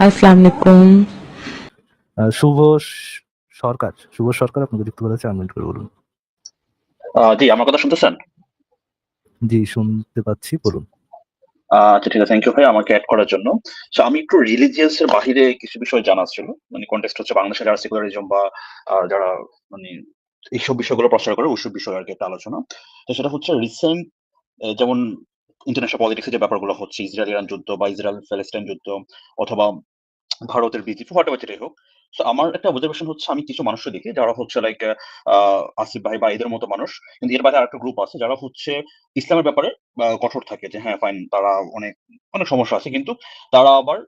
আসসালামু আলাইকুম। শুভ শুভ সরকার আপনাকে যুক্ত করেছে, আনমিউট করে বলুন। জি, আমার কথা শুনতেছেন? জি, শুনতে পাচ্ছি, বলুন। আচ্ছা, ঠিক আছে। থ্যাংক ইউ ভাই আমাকে এড করার জন্য। সো আমি একটু রিলিজিয়াস এর বাহিরে কিছু বিষয় জানার ছিল। মানে কনটেক্সট হচ্ছে বাংলাদেশে যারা সেকুলারিজম বা যারা মানে এইসব বিষয়গুলো প্রচার করে ওইসব বিষয়ে আরকি একটা আলোচনা। তো সেটা হচ্ছে রিসেন্ট যেমন ইন্টারন্যাশনাল পলিটিক্স এর যে ব্যাপারগুলো হচ্ছে ইসরায়েল-ইরান যুদ্ধ বা ইসরায়েল-প্যালেস্টাইন যুদ্ধ অথবা ভারতের বিজেপি হোয়াটএভার যেটাই হোক। সো আমার একটা অবজারভেশন হচ্ছে আমি কিছু মানুষকে দেখি যারা হচ্ছে লাইক আসিফ ভাই বা এদের মতো মানুষ। কিন্তু এর বাইরে আরেকটা গ্রুপ আছে যারা হচ্ছে ইসলামের ব্যাপারে কঠোর থাকে যে হ্যাঁ ফাইন তারা অনেক, অনেক সমস্যা আছে। কিন্তু তারা আবার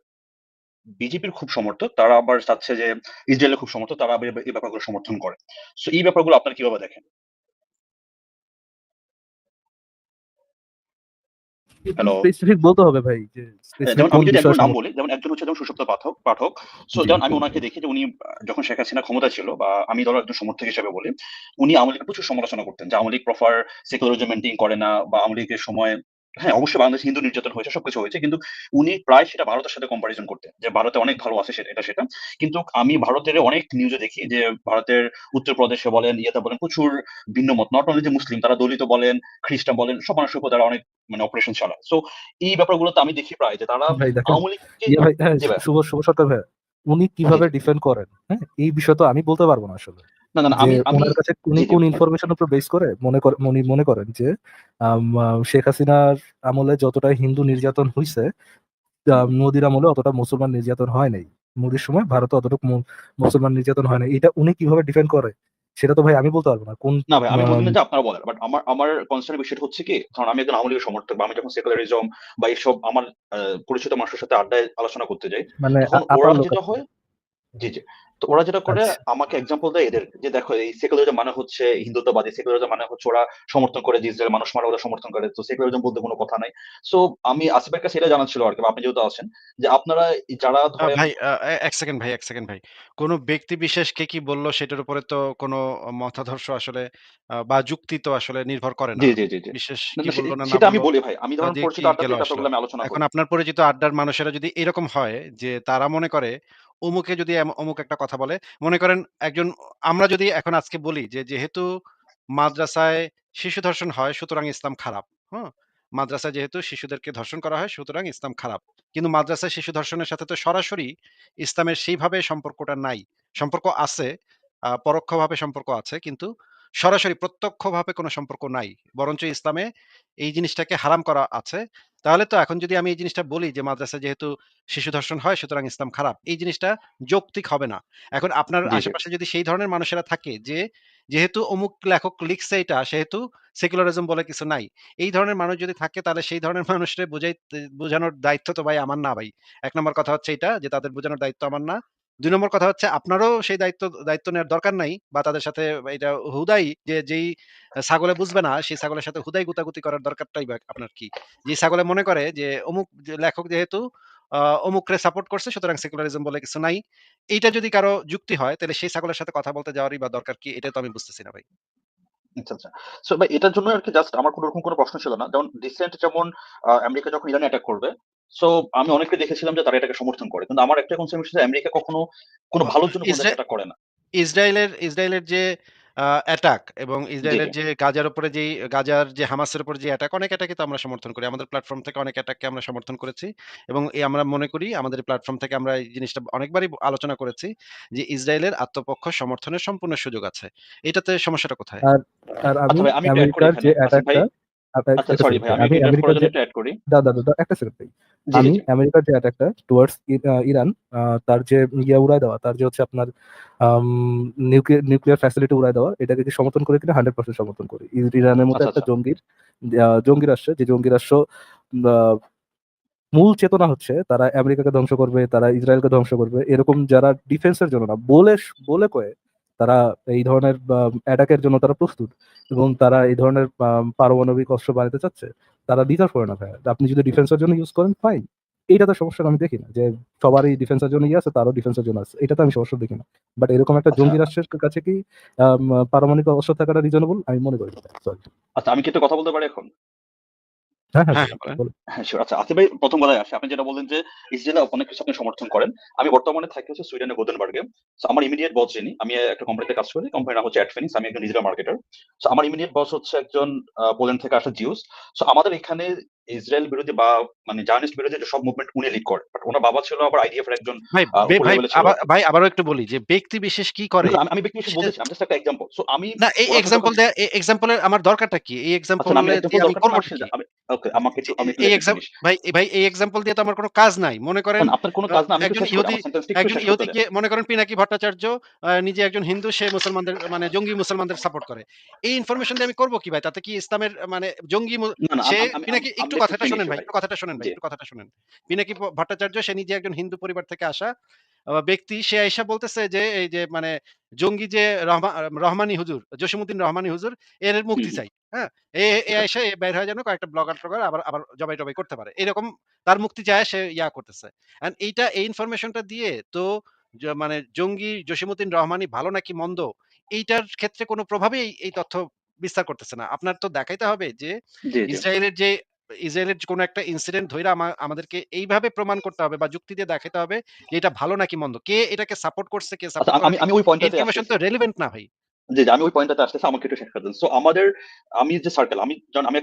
বিজেপির খুব সমর্থক। তারা আবার চাচ্ছে যে ইসরায়েলের খুব সমর্থক। তারা আবার এই ব্যাপারগুলো সমর্থন করে। সো এই ব্যাপারগুলো আপনারা কিভাবে দেখেন? একটু হ্যালো? স্পেসিফিক বলতে হবে ভাই যে স্পেসিফিক যেমন কোন আমি যদি বিষয়ে একজনের নাম সমস্যা। বলি, যেমন একজন হচ্ছে যেমন সুষুপ্ত পাঠক। সো জি, যেমন আমি বলুন। উনাকে দেখি যে উনি যখন শেখ হাসিনা ক্ষমতায় ছিল বা আমি ধরো একজন সমর্থক হিসেবে বলি, উনি আওয়ামী লীগের প্রচুর সমালোচনা করতেন যে Awami League proper secularism maintain করে না বা আওয়ামী লীগের সময় হ্যাঁ, অবশ্যই বাংলাদেশে হিন্দু নির্যাতন হয়েছে, সবকিছু হয়েছে। কিন্তু উনি প্রায় সেটা ভারতের সাথে কম্পারিজন করতেন। যে ভারতে অনেক ভালো আছে সেটা। কিন্তু আমি ভারতের অনেক নিউজে দেখি যে ভারতের উত্তরপ্রদেশে বলেন, ইয়েতে বলেন প্রচুর ভিন্ন মত। নট অনলি যে মুসলিম তারা দলিত বলেন, খ্রিস্টান বলেন, সব মানুষের উপর তারা অনেক অপারেশন চালায়। সো এই ব্যাপারগুলোতে আমি দেখি প্রায় যে তারা ভাই দেখেন, আওয়ামী লীগকে ইয়ে ভাই, হ্যাঁ, জি ভাইয়া। শুভ শুভ সরকার ভাই, উনি জি, কিভাবে জি। ডিফেন্ড করেন, হ্যাঁ, এই বিষয় তো আমি বলতে পারবো না আসলে। না, যে আমি উনার কাছে উনি জি, জি। কোন ইনফরমেশন উপর বেস করে উনি মনে করেন যে শেখ হাসিনার আমলে যতটা হিন্দু নির্যাতন হইছে, হুম। মোদির আমলে অতটা মুসলমান নির্যাতন হয় নাই। মোদির সময় ভারতে অতটুকু মুসলমান নির্যাতন হয় নাই। এটা উনি কিভাবে ডিফেন্ড করে সেটা তো ভাই আমি বলতে পারবো না। কোন না ভাই আমি বলি আম, না যে আপনারা বলেন। বাট আমার কনসার্ন এর বিষয়টা হচ্ছে কি, কারণ আমি একজন আওয়ামী লীগের সমর্থক বা আমি যখন সেকুলারিজম বা এইসব আমার পরিচিত মানুষের সাথে আড্ডায় আলোচনা করতে যাই, মানে তখন আপার ওরা লোক যেটা আর কি। হয় জি, জি। তো ওরা যেটা করে আচ্ছা। আমাকে এক্সাম্পল দেয় এদের যে দেখো এই সেকুলারিজম মানে হচ্ছে হিন্দুত্ববাদী, সেকুলারিজম মানে হচ্ছে ওরা সমর্থন করে যে ইসরায়েল মানুষ মারা ওরা সমর্থন করে। তো সেকুলারিজম বলতে কোনো কথা নাই। সো আমি আসিফের কাছে এটা জানার ছিল আরকি বা আপনি যেহেতু আছেন যে আপনারা যারা ধরেন ভাই ১ সেকেন্ড ভাই, ১ সেকেন্ড ভাই। কোন ব্যক্তি বিশেষ কে কি বলল সেটার উপরে তো কোন মতাদর্শ আসলে বা যুক্তি তো আসলে নির্ভর করে না। জি। বিশেষ না, কি না বলল না, না সেটা আমি বলল বলি ভাই। আমি ধরেন দিয়ে কি পরিচিত গেল আড্ডাতে এই আসলো। ব্যাপারগুলো আমি আলোচনা এখন করি। আপনার পরিচিত আড্ডার মানুষেরা যদি এরকম হয় যে তারা মনে করে অমুকে যদি অমুক একটা কথা বলে, মনে করেন একজন আমরা যদি এখন আজকে বলি যে যেহেতু মাদ্রাসায় শিশু ধর্ষণ হয় সুতরাং ইসলাম খারাপ। হুম? মাদ্রাসায় যেহেতু শিশুদেরকে ধর্ষণ করা হয় সুতরাং ইসলাম খারাপ। কিন্তু মাদ্রাসায় শিশু ধর্ষণের সাথে তো সরাসরি ইসলামের সেইভাবে সম্পর্কটা নাই। সম্পর্ক আছে, পরোক্ষভাবে সম্পর্ক আছে কিন্তু সরাসরি প্রত্যক্ষভাবে কোনো সম্পর্ক নাই। বরঞ্চ ইসলামে এই জিনিসটাকে হারাম করা আছে। তাহলে তো এখন যদি আমি এই জিনিসটা বলি যে মাদ্রাসায় যেহেতু শিশু ধর্ষণ হয় সুতরাং ইসলাম খারাপ। এই জিনিসটা যৌক্তিক হবে না। এখন আপনার জি। আশেপাশে যদি সেই ধরনের মানুষেরা থাকে যে যেহেতু অমুক লেখক লিখছে এটা সেহেতু সেকুলারিজম বলে কিছু নাই। এই ধরনের মানুষ যদি থাকে তাহলে সেই ধরনের মানুষরে বোঝানোর দায়িত্ব তো ভাই আমার না ভাই। ১ নম্বর কথা হচ্ছে এইটা যে তাদের বোঝানোর দায়িত্ব আমার না। ২ নম্বর কথা হচ্ছে আপনারও সেই দায়িত্ব নেওয়ার দরকার নাই বা তাদের সাথে এটা হুদাই যেই ছাগলে বুঝবে না সেই ছাগলের সাথে হুদাই গুতাগুতি করার দরকারটাই বা আপনার কি? যে ছাগলে মনে করে যে অমুক যে লেখক যেহেতু আ অমুকরে সাপোর্ট করছে সুতরাং সেকুলারিজম বলে কিছু নাই। এইটা যদি কারো যুক্তি হয় তাহলে সেই ছাগলের সাথে কথা বলতে যাওয়ারই বা দরকার কি? এটা তো আমি বুঝতেছি না ভাই। আচ্ছা। সো ভাই এটার জন্য আরকি জাস্ট আমার কোনরকম কোনো প্রশ্ন ছিল না। যেমন রিসেন্ট যেমন আমেরিকা যখন ইরানে অ্যাটাক করবে, সো আমি অনেককে দেখেছিলাম যে তারা এটাকে সমর্থন করে। কিন্তু আমার একটাই কনসার্ন হচ্ছে যে আমেরিকা কখনো কোন ও ভালোর জন্য কোন ইসরা দেশকে অ্যাটাক করে না। ইসরায়েলের যে অ্যাটাক এবং জি। ইসরায়েলের যে গাজার যে হামাসের উপরে যে অ্যাটাক, অনেক অ্যাটাকই তো আমরা সমর্থন করি। আমাদের প্ল্যাটফর্ম থেকে অনেক অ্যাটাককে আমরা সমর্থন করেছি এবং আমরা মনে করি আমাদের প্ল্যাটফর্ম থেকে আমরা এই জিনিসটা অনেকবারই আলোচনা করেছি যে ইসরায়েলের আত্মপক্ষ সমর্থনের সম্পূর্ণ সুযোগ আছে। এটাতে সমস্যাটা কোথায়? আর আর আমি আচ্ছা ভাই আমি একটু এড করি আমেরিকার এখানে। যে আসিফ ভাই অ্যাটাকটা, আচ্ছা একটা সরি সেকেন্ড ভাই ভাই, আমি আমি একটু ইন্টারাপ্ট আমেরিকার করার যে জন্য একটু এড করি। একটা সেকেন্ড ভাই, আমি জি। আমেরিকার যে অ্যাটাকটা টুয়ার্ডস ইরান, তার যে ইয়া উড়ায় দেওয়া, তার যে হচ্ছে আপনার নিউক্লিয়ার ফ্যাসিলিটি উড়ায় দেওয়া, এটাকে কি সমর্থন করে কিনা 100% সমর্থন করি। ইরানের মতো একটা আচ্ছা। জঙ্গি রাষ্ট্র, যে জঙ্গি রাষ্ট্র আহ, মূল চেতনা হচ্ছে তারা আমেরিকাকে ধ্বংস করবে, তারা ইসরায়েলকে ধ্বংস করবে, এরকম যারা ডিফেন্সের জন্য না, বলে বলে কয়ে তারা এই ধরনের অ্যাটাকের জন্য তারা প্রস্তুত, এবং তারা এই ধরনের পারমাণবিক অস্ত্র বানাতে চাচ্ছে, তারা ডিজার্ভ করে না ভাই। আপনি যদি ডিফেন্সের জন্য ইউজ করেন, ফাইন। এইটাতে সমস্যা আমি দেখি না যে সবারই ডিফেন্সের জন্য ইয়ে আছে, তারও ডিফেন্সের জন্য আছে, এটা তো আমি সমস্যা দেখি না। বাট এরকম একটা আচ্ছা, জঙ্গি রাষ্ট্রের কাছে কি পারমাণবিক অস্ত্র থাকাটা রিজনেবল আমি মনে করি। সরি। আচ্ছা আমি কি একটা কথা বলতে পারি এখন? হ্যাঁ, হ্যাঁ, হ্যাঁ, বলুন, হ্যাঁ, বলেন। বলুন। হ্যাঁ, শিওর। আচ্ছা, আসিফ ভাই ১ম কথায় আসি। আপনি যেটা বললেন যে, ইসরায়েলে অনেক কিছু আপনি সমর্থন করেন। আমি বর্তমানে থাকি হচ্ছে সুইডেনের গোথেনবার্গে। সো আমার ইমিডিয়েট বস যিনি, আমি একটা কোম্পানিতে কাজ করি। কোম্পানির নাম হচ্ছে অ্যাডফিনিক্স। আমি একজন ডিজিটাল মার্কেটার। সো আমার ইমিডিয়েট বস হচ্ছে একজন পোল্যান্ড থেকে আসা জিউস। সো আমাদের এখানে ইসরায়েল বিরোধী বা মানে জায়নিস্ট বিরোধী যে সব মুভমেন্ট উনি লিড করে। বাট উনার বাবা ছিল আবার আইডিএফ এর একজন ভাই উপর ভাই লেভেলে ছিল। ভাই আবারও একটু বলি যে ব্যক্তি বিশেষ কি করে না, আমি ব্যক্তি বিশেষ সেটা বলতেছি। আমি জাস্ট একটা এক্সাম্পল। সো আমি না, এই ওনার সাথে যখন এক্সাম্পল এর আমার দরকারটা কি? এই আচ্ছা এক্সাম্পল না, আমি দিয়ে এক্সাম্পল আমি দরকার নেই। করবোটা কি? আমি ওকে, যে আমি একটু এই লেট মি ফিনিশ। ভাই এই এক্সাম্পল দিয়ে তো আমার কোনো কাজ নাই। মনে করেন না, আপনার কোন কাজ না। আমি একটু একজন শেষ করি। ইহুদি আমার সেন্টেন্সটা একটু শেষ করতে দেন। মনে করেন পিনাকি ভট্টাচার্য নিজে একজন হিন্দু, সে মুসলমানদের মানে জঙ্গি মুসলমানদের সাপোর্ট করে। এই ইনফরমেশন দিয়ে আমি করব কি ভাই? তাতে কি ইসলামের মানে জঙ্গি না, না, সে আমি পিনাকি একটু লেট মি কথাটা ফিনিশ শোনেন ভাই, ভাই। একটু কথাটা শোনেন ভাই, জি, একটু কথাটা শোনেন। পিনাকি ভট্টাচার্য সে নিজে একজন হিন্দু পরিবার থেকে আসা ব্যক্তি। সে আইসা বলতেছে যে এই যে মানে জঙ্গি যে রহমানি হুজুর, জসীমউদ্দিন রহমানি হুজুর এর হুম, মুক্তি হুম। চাই। হ্যাঁ? এ ওকে। আইসা বের হয়ে যেন কয়েকটা ব্লগার-ট্লগার আবার জবাই-টবাই করতে পারে। এরকম তার মুক্তি চায়, সে করতেছে। অ্যান্ড এই ইনফরমেশনটা দিয়ে তো মানে জঙ্গি জসীমউদ্দিন রহমানি ভালো নাকি মন্দ এইটার ক্ষেত্রে কোনো প্রভাবেই এই তথ্য বিস্তার করতেছে না। আপনার তো দেখাইতে হবে যে জি, জি। ইসরায়েলের যে ইসরায়েলের কোনো একটা ইনসিডেন্ট ধইরা আমাদেরকে এইভাবে প্রমাণ করতে হবে বা যুক্তি দিয়ে দেখাইতে হবে যে এটা ভালো নাকি মন্দ। কে এটাকে সাপোর্ট করছে, কে আচ্ছা, সাপোর্ট করে আমি নাই। আমি ওই এই পয়েন্টটাতে ইনফরমেশন আসতেছি। তো রেলেভেন্ট না ভাই। জি, জি, আমি ওই পয়েন্টটাতে আসতেছি। আমাকে একটু শেষ করে দেন। সো আমি যে সার্কেল, আমি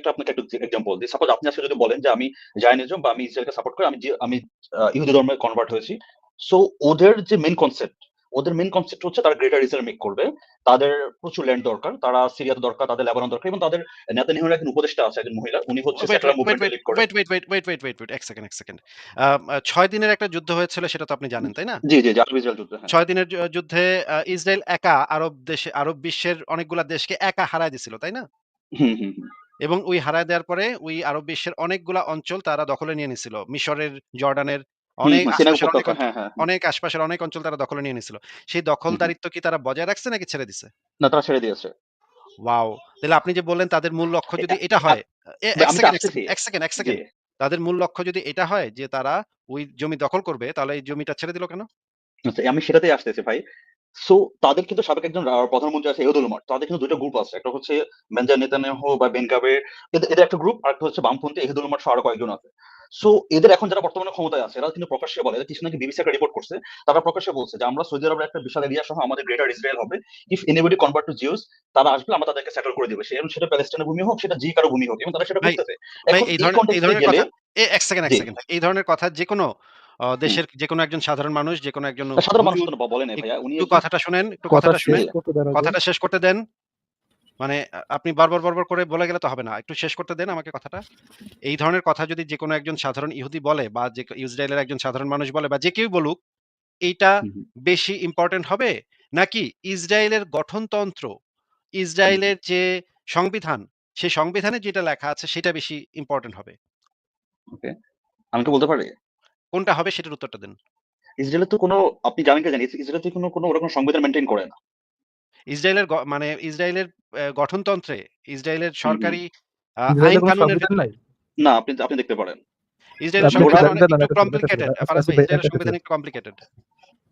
আপনাকে একটা এক্সাম্পল দিই। সাপোজ আপনি আজকে যদি বলেন যে আমি জায়নিজম বা আমি ইসরায়েলকে সাপোর্ট করি, আমি ইহুদি ধর্মে কনভার্ট হয়েছি। সো ওদের যে মেইন কনসেপ্ট হচ্ছে তারা গ্রেটার ইসরায়েল মেক করবে। তাদের প্রচুর ল্যান্ড দরকার। তারা সিরিয়াতে দরকার, তাদের লেবানন দরকার এবং তাদের নেতানিয়াহুর একজন উপদেষ্টা আছে, একজন মহিলা। উনি হচ্ছে wait, secular wait, wait, movement wait, lead করে। Wait, wait, wait, wait, wait, wait, wait, ১ second. ৬ দিনের একটা যুদ্ধ হয়েছিল সেটা তো আপনি জানেন, তাই না? জি, জি, জি, আরব ইসরায়েল যুদ্ধ। হ্যাঁ। ৬ দিনের যুদ্ধে ইসরায়েল একা আরব বিশ্বের অনেকগুলা দেশকে একা হারায় দিছিল, তাই না? হুম, হুম, হুম। এবং ওই হারায় দেওয়ার পরে ওই আরব বিশ্বের অনেকগুলা অঞ্চল তারা দখলে নিয়ে নিছিল। মিশরের, জর্ডানের হুম, হুম। সিনাই উপত্যকা। হ্যাঁ, হ্যাঁ, হ্যাঁ। অনেক আশপাশের অনেক অঞ্চল তারা দখলে নিয়ে নিছিল। সেই হুম, হুম। দখলদারিত্ব কি তারা বজায় রাখছে নাকি ছেড়ে দিছে? না, তারা ছেড়ে দিয়েছে। ওয়াও! তাহলে আপনি যে বললেন তাদের মূল লক্ষ্য এ যদি আ এটা আ হয়, ভাই ১ আমি তো সেকেন্ড, আসতেছি। ১ জি। সেকেন্ড। তাদের মূল লক্ষ্য যদি এটা হয় যে তারা ওই জমি দখল করবে, তাহলে এই জমিটা ছেড়ে দিল কেন? আচ্ছা, আমি সেটাতেই আসতেছি ভাই। সো তাদের কিন্তু সাবেক একজন প্রধানমন্ত্রী আছে এহুদ উলমার। তাদের কিন্তু ২ টা গ্রুপ আছে। একটা হচ্ছে বেঞ্জামিন নেতানিয়াহু বা বেন গাভির, এদের একটা গ্রুপ, আরেকটা হচ্ছে বামপন্থী এহুদ উলমার সহ আরো কয়েকজন আছে। সো এদের এখন যারা বর্তমানে ক্ষমতায় আছে, এরা কিন্তু প্রকাশ্যে বলে, এরা কিছু নাকি বিবিসি একটা রিপোর্ট করছে। তারা প্রকাশ্যে বলছে যে আমরা সৌদি আরবের একটা বিশাল এরিয়া সহ আমাদের গ্রেটার ইসরায়েল হবে। If anybody convert to Jews, তারা আসবে, আমরা তাদেরকে সেটল করে দিব। সেটা প্যালেস্টাইনের ভূমি হোক, সেটা যে কারো ভূমি হোক, এবং তারা সেটা ভাই, করতেছে। ভাই এখন এই এই কনটেক্সট এ ধরনের গেলে কথা ১ সেকেন্ড, ১ জি, সেকেন্ড। এই ধরনের কথা যেকোনো হুম। দেশের যেকোনো একজন সাধারণ মানুষ, যেকোনো একজন সাধারণ মানুষ হুজুর তো বলে নাই ভাইয়া। উনি একটু একজন কথাটা শোনেন, একটু কথা কথাটা শেষ শোনেন। জি, করতে দেন আগে। কথাটা শেষ করতে দেন। মানে আপনি বারবার করে বলে গেলে তো হবে না। একটু শেষ করতে দেন আমাকে কথাটা। এই ধরনের কথা যদি যেকোনো একজন সাধারণ ইহুদি বলে বা ইসরায়েলের একজন সাধারণ মানুষ বলে বা যে কেউই বলুক, এইটা হুম, হুম, বেশি ইম্পোর্টেন্ট হবে? নাকি ইসরায়েলের গঠনতন্ত্র, হুম, ইসরায়েলের যে সংবিধান, সেই সংবিধানে যেটা লেখা আছে সেটা বেশি ইম্পোর্টেন্ট হবে? ওকে। আমি কি বলতে পারি? কোনটা হবে সেটার উত্তরটা দেন। ইসরায়েলের তো কোনো, আপনি জানেন কি জানি, ইসরায়েল তো কোনো ওরকম সংবিধান মেইনটেইন করে না। ইসরায়েলের মানে ইসরায়েলের গঠনতন্ত্রে, ইসরায়েলের হুম, হুম। সরকারি আইন ইসরায়েলের কোনো কানুনের সংবিধান নাই? না, আপনি দেখতে পারেন। ইসরায়েলের আপনি ওরা সংবিধান দেন আমি একটু একটা সেকেন্ড, একটা সেকেন্ড। কমপ্লিকেটেড। ফারাজ আসিফ ভাই, ভাই ইসরায়েলের একটা সংবিধান সেকেন্ড। একটু কমপ্লিকেটেড।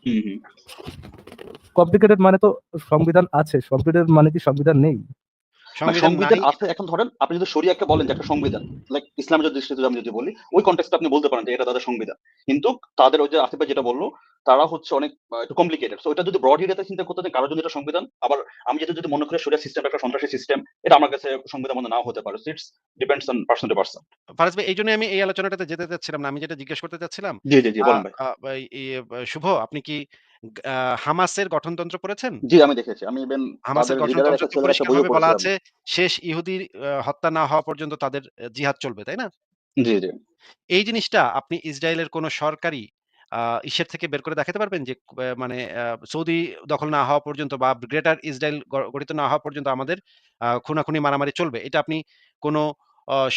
হুম, হুম। কমপ্লিকেটেড মানে তো সংবিধান আছে। কমপ্লিকেটেড মানে কি সংবিধান নেই? না, সংবিধান সংবিধান নাই। আছে। এখন ধরেন আপনি যদি শরিয়াকে বলেন যে একটা সংবিধান, লাইক ইসলামের যদি দৃষ্টিতে আমি যদি বলি, ওই কনটেক্সটে আপনি বলতে পারেন যে এটা তাদের সংবিধান। কিন্তু তাদের ওই যে আসিফ ভাই যেটা বলল, তারা হচ্ছে অনেক একটু কমপ্লিকেটেড। সো এটা যদি ব্রড এরিয়াতে চিন্তা করতে চান, কারোর জন্য এটা সংবিধান। আবার আমি যদি মনে করি শরিয়া সিস্টেম একটা সন্ত্রাসী সিস্টেম, এটা আমার কাছে সংবিধান মনে নাও হতে পারে। So it's depends on person to person. Faraz ভাই, এইজন্যই আমি এই আলোচনাটাতে যেতে চাচ্ছিলাম না। আমি যেটা জিজ্ঞেস করতে চাচ্ছিলাম, জি, জি, জি, আ বলেন ভাই। আ এই এই শুভ, আপনি কি হামাসের গঠনতন্ত্র পড়েছেন? জি, আমি দেখেছি। আমি ইভেন হামাসের তাদের লিডারের গঠনতন্ত্রে একটা তো ছেলের একটা পরিষ্কারভাবে বইও বলা পড়েছি আমি। আছে, শেষ ইহুদি হত্যা না হওয়া পর্যন্ত তাদের জিহাদ চলবে, তাই না? জি, জি। এই জিনিসটা আপনি ইসরায়েলের কোন সরকারি আ ইসের থেকে বের করে দেখাতে পারবেন যে মানে সৌদি দখল না হওয়া পর্যন্ত বা গ্রেটার ইসরায়েল গঠিত না হওয়া পর্যন্ত আমাদের খুনাখুনি মারামারি চলবে। এটা আপনি কোন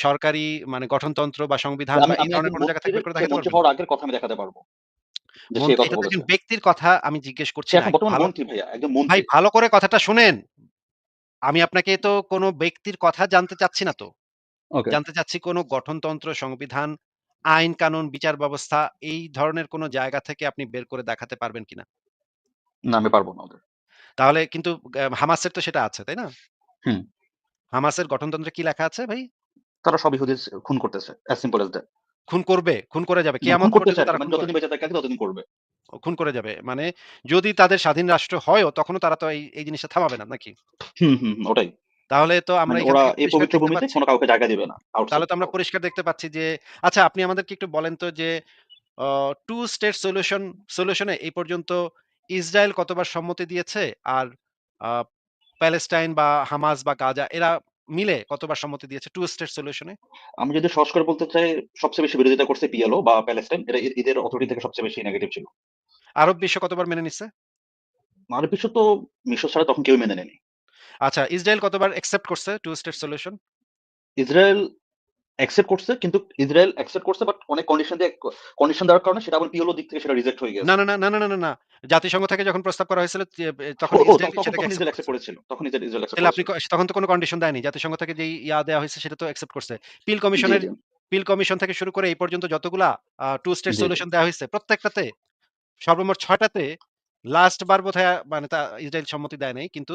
সরকারি মানে গঠনতন্ত্র বা সংবিধান বা আমি এই আমি ধরনের একজন কোন জায়গা থেকে মন্ত্রীর, বের করে সে দেখাতে মন্ত্রী পারবেন? হওয়ার আগের কথা আমি দেখাতে পারব। যে সে কথা এটা তো বলেছে। একজন ব্যক্তির কথা আমি জিজ্ঞেস করছি সে না। এখন একটু বর্তমানে ভালো মন্ত্রী ভাইয়া, একজন ভাই মন্ত্রী। ভালো করে কথাটা শোনেন। আমি আপনাকে তো কোন ব্যক্তির কথা জানতে চাচ্ছি না তো। ওকে। জানতে চাচ্ছি কোন গঠনতন্ত্র, সংবিধান, আইন কানুন, বিচার ব্যবস্থা এই ধরনের কোন জায়গা থেকে আপনি বের করে দেখাতে পারবেন কিনা? না, আমি পারব না ওদের। তাহলে কিন্তু হামাসের তো সেটা আছে, তাই না? হুম। হামাসের গঠনতন্ত্রে কি লেখা আছে ভাই? তারা সব ইহুদি খুন করতেছে। as simple as that. খুন করবে, খুন করে যাবে। না, খুন কিয়ামত করতেছে পর্যন্ত আরকি। তারা মানে খুন করে যতদিন বেঁচে থাকে ততদিন করবে। খুন করে যাবে। মানে যদি তাদের স্বাধীন রাষ্ট্র হয়ও তখনও তারা তো এই জিনিসটা থামাবে না নাকি? ওটাই। তাহলে তো আমরা মানে এখান ওরা থেকে এই পরিষ্কার পবিত্র দেখতে ভূমিতে পাচ্ছি কোন কাউকে জায়গা দিবে না তাহলে আউটসাইড তো আমরা থেকেও। পরিষ্কার দেখতে পাচ্ছি যে আচ্ছা আপনি আমাদেরকে একটু বলেন তো যে আ 2 স্টেট সলিউশন এ এই পর্যন্ত ইসরায়েল কতবার সম্মতি দিয়েছে? আর আ প্যালেস্টাইন বা হামাস বা গাজা এরা মিলে কতবার সম্মতি দিয়েছে 2 স্টেট সলিউশন এ? আমি যদি সহজ করে বলতে চাই, সবচেয়ে বেশি বিরোধিতা করছে পিএলও বা প্যালেস্টাইন। এরা এদের অথরিটি থেকে সবচেয়ে বেশি নেগেটিভ ছিল। আরব বিশ্ব কতবার মেনে নিছে? আরব বিশ্ব তো মিশর ছাড়া তখন কেউই মেনে নেয়নি। আচ্ছা ইসরায়েল কতবার অ্যাকসেপ্ট করছে 2 স্টেট সলিউশন? ইসরায়েল অ্যাকসেপ্ট করছে, কিন্তু ইসরায়েল অ্যাকসেপ্ট করছে বাট অনেক কন্ডিশন দেওয়ার কারণে সেটা আবার পিএলও দিক থেকে সেটা রিজেক্ট হয়ে না, গিয়েছে। না, না, না, না, না, না, না। জাতিসংঘ থেকে যখন প্রস্তাব করা হয়েছিল তখন ও ইসরায়েলই তখন সেটাকে তখন অ্যাকসেপ্ট ইসরায়েল করছে। অ্যাকসেপ্ট করেছিল। তখন ইসরায়েল অ্যাকসেপ্ট তাহলে আপনি করেছিল। তখন তো কোনো কন্ডিশন দেয়নি। জাতিসংঘ থেকে যেই দেয়া হইছে সেটা তো অ্যাকসেপ্ট করছে। পিল জি, কমিশনের জি। পিল কমিশন থেকে শুরু করে এই পর্যন্ত যতগুলা 2 স্টেট জি, জি। সলিউশন দেয়া হইছে প্রত্যেকটাতে সর্বমোট ৬ টাতে লাস্ট বার বোধহয় মানে ইসরায়েল সম্মতি দেয় নাই। কিন্তু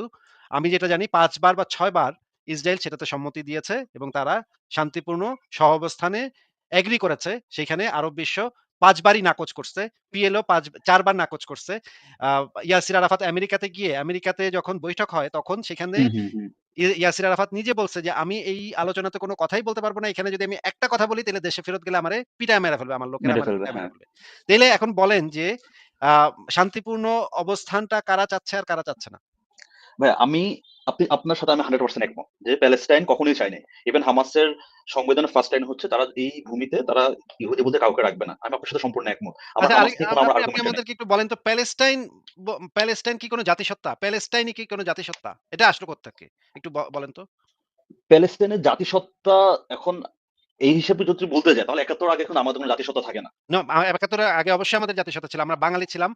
আমি যেটা জানি ৫ বার বা ৬ বার ইসরায়েল সেটাতে সম্মতি দিয়েছে এবং তারা শান্তিপূর্ণ সহাবস্থানে এগ্রি করেছে। সেখানে আরব বিশ্ব ৫ বারই নাকচ করছে। পিএলও ৪ বার নাকচ করছে। আ ইয়াসির আরাফাত আমেরিকাতে যখন বৈঠক হয় তখন সেখানে হুম। ইয়াসির আরাফাত নিজে বলছে যে, "আমি এই আলোচনাতে কোনো কথাই বলতে পারব না। এখানে যদি আমি একটা কথা বলি তাইলে দেশে ফেরত গেলে আমারে পিটায় মেরে ফেলবে। আমার লোকেরা মেরে আমারে ফেলবে, পিটায় মেরে হ্যাঁ। ফেলবে।" তাইলে এখন বলেন যে, আ শান্তিপূর্ণ অবস্থানটা কারা চাচ্ছে আর কারা চাচ্ছে না? ভাইয়া আপনার সাথে আমি 100% একমত যে প্যালেস্টাইন কখনোই চায়নি। ইভেন হামাসের সংবিধানের ফার্স্ট লাইন হচ্ছে তারা এই ভূমিতে তারা ইহুদি বলতে কাউকে রাখবে না। আমি আপনার সাথে সম্পূর্ণ একমত। আমার আচ্ছা হামাস নিয়ে কোনো আমার আপনি আর্গুমেন্ট নেই। আমাদেরকে একটু বলেন তো প্যালেস্টাইন কি কোনো জাতিসত্তা? প্যালেস্টাইনই কি কোনো জাতিসত্তা? এটা আসলো কোত্থেকে? একটু বলেন তো? প্যালেস্টাইনের জাতিসত্তা এখন এই হিসেবে যদি বলতে যাই তাহলে ৭১ আগে এখন আমাদের কোনো জাতিসত্তা থাকে না। না, ৭১ এর আগে অবশ্যই আমাদের জাতিসত্তা ছিল। আমরা বাঙালি ছিলাম।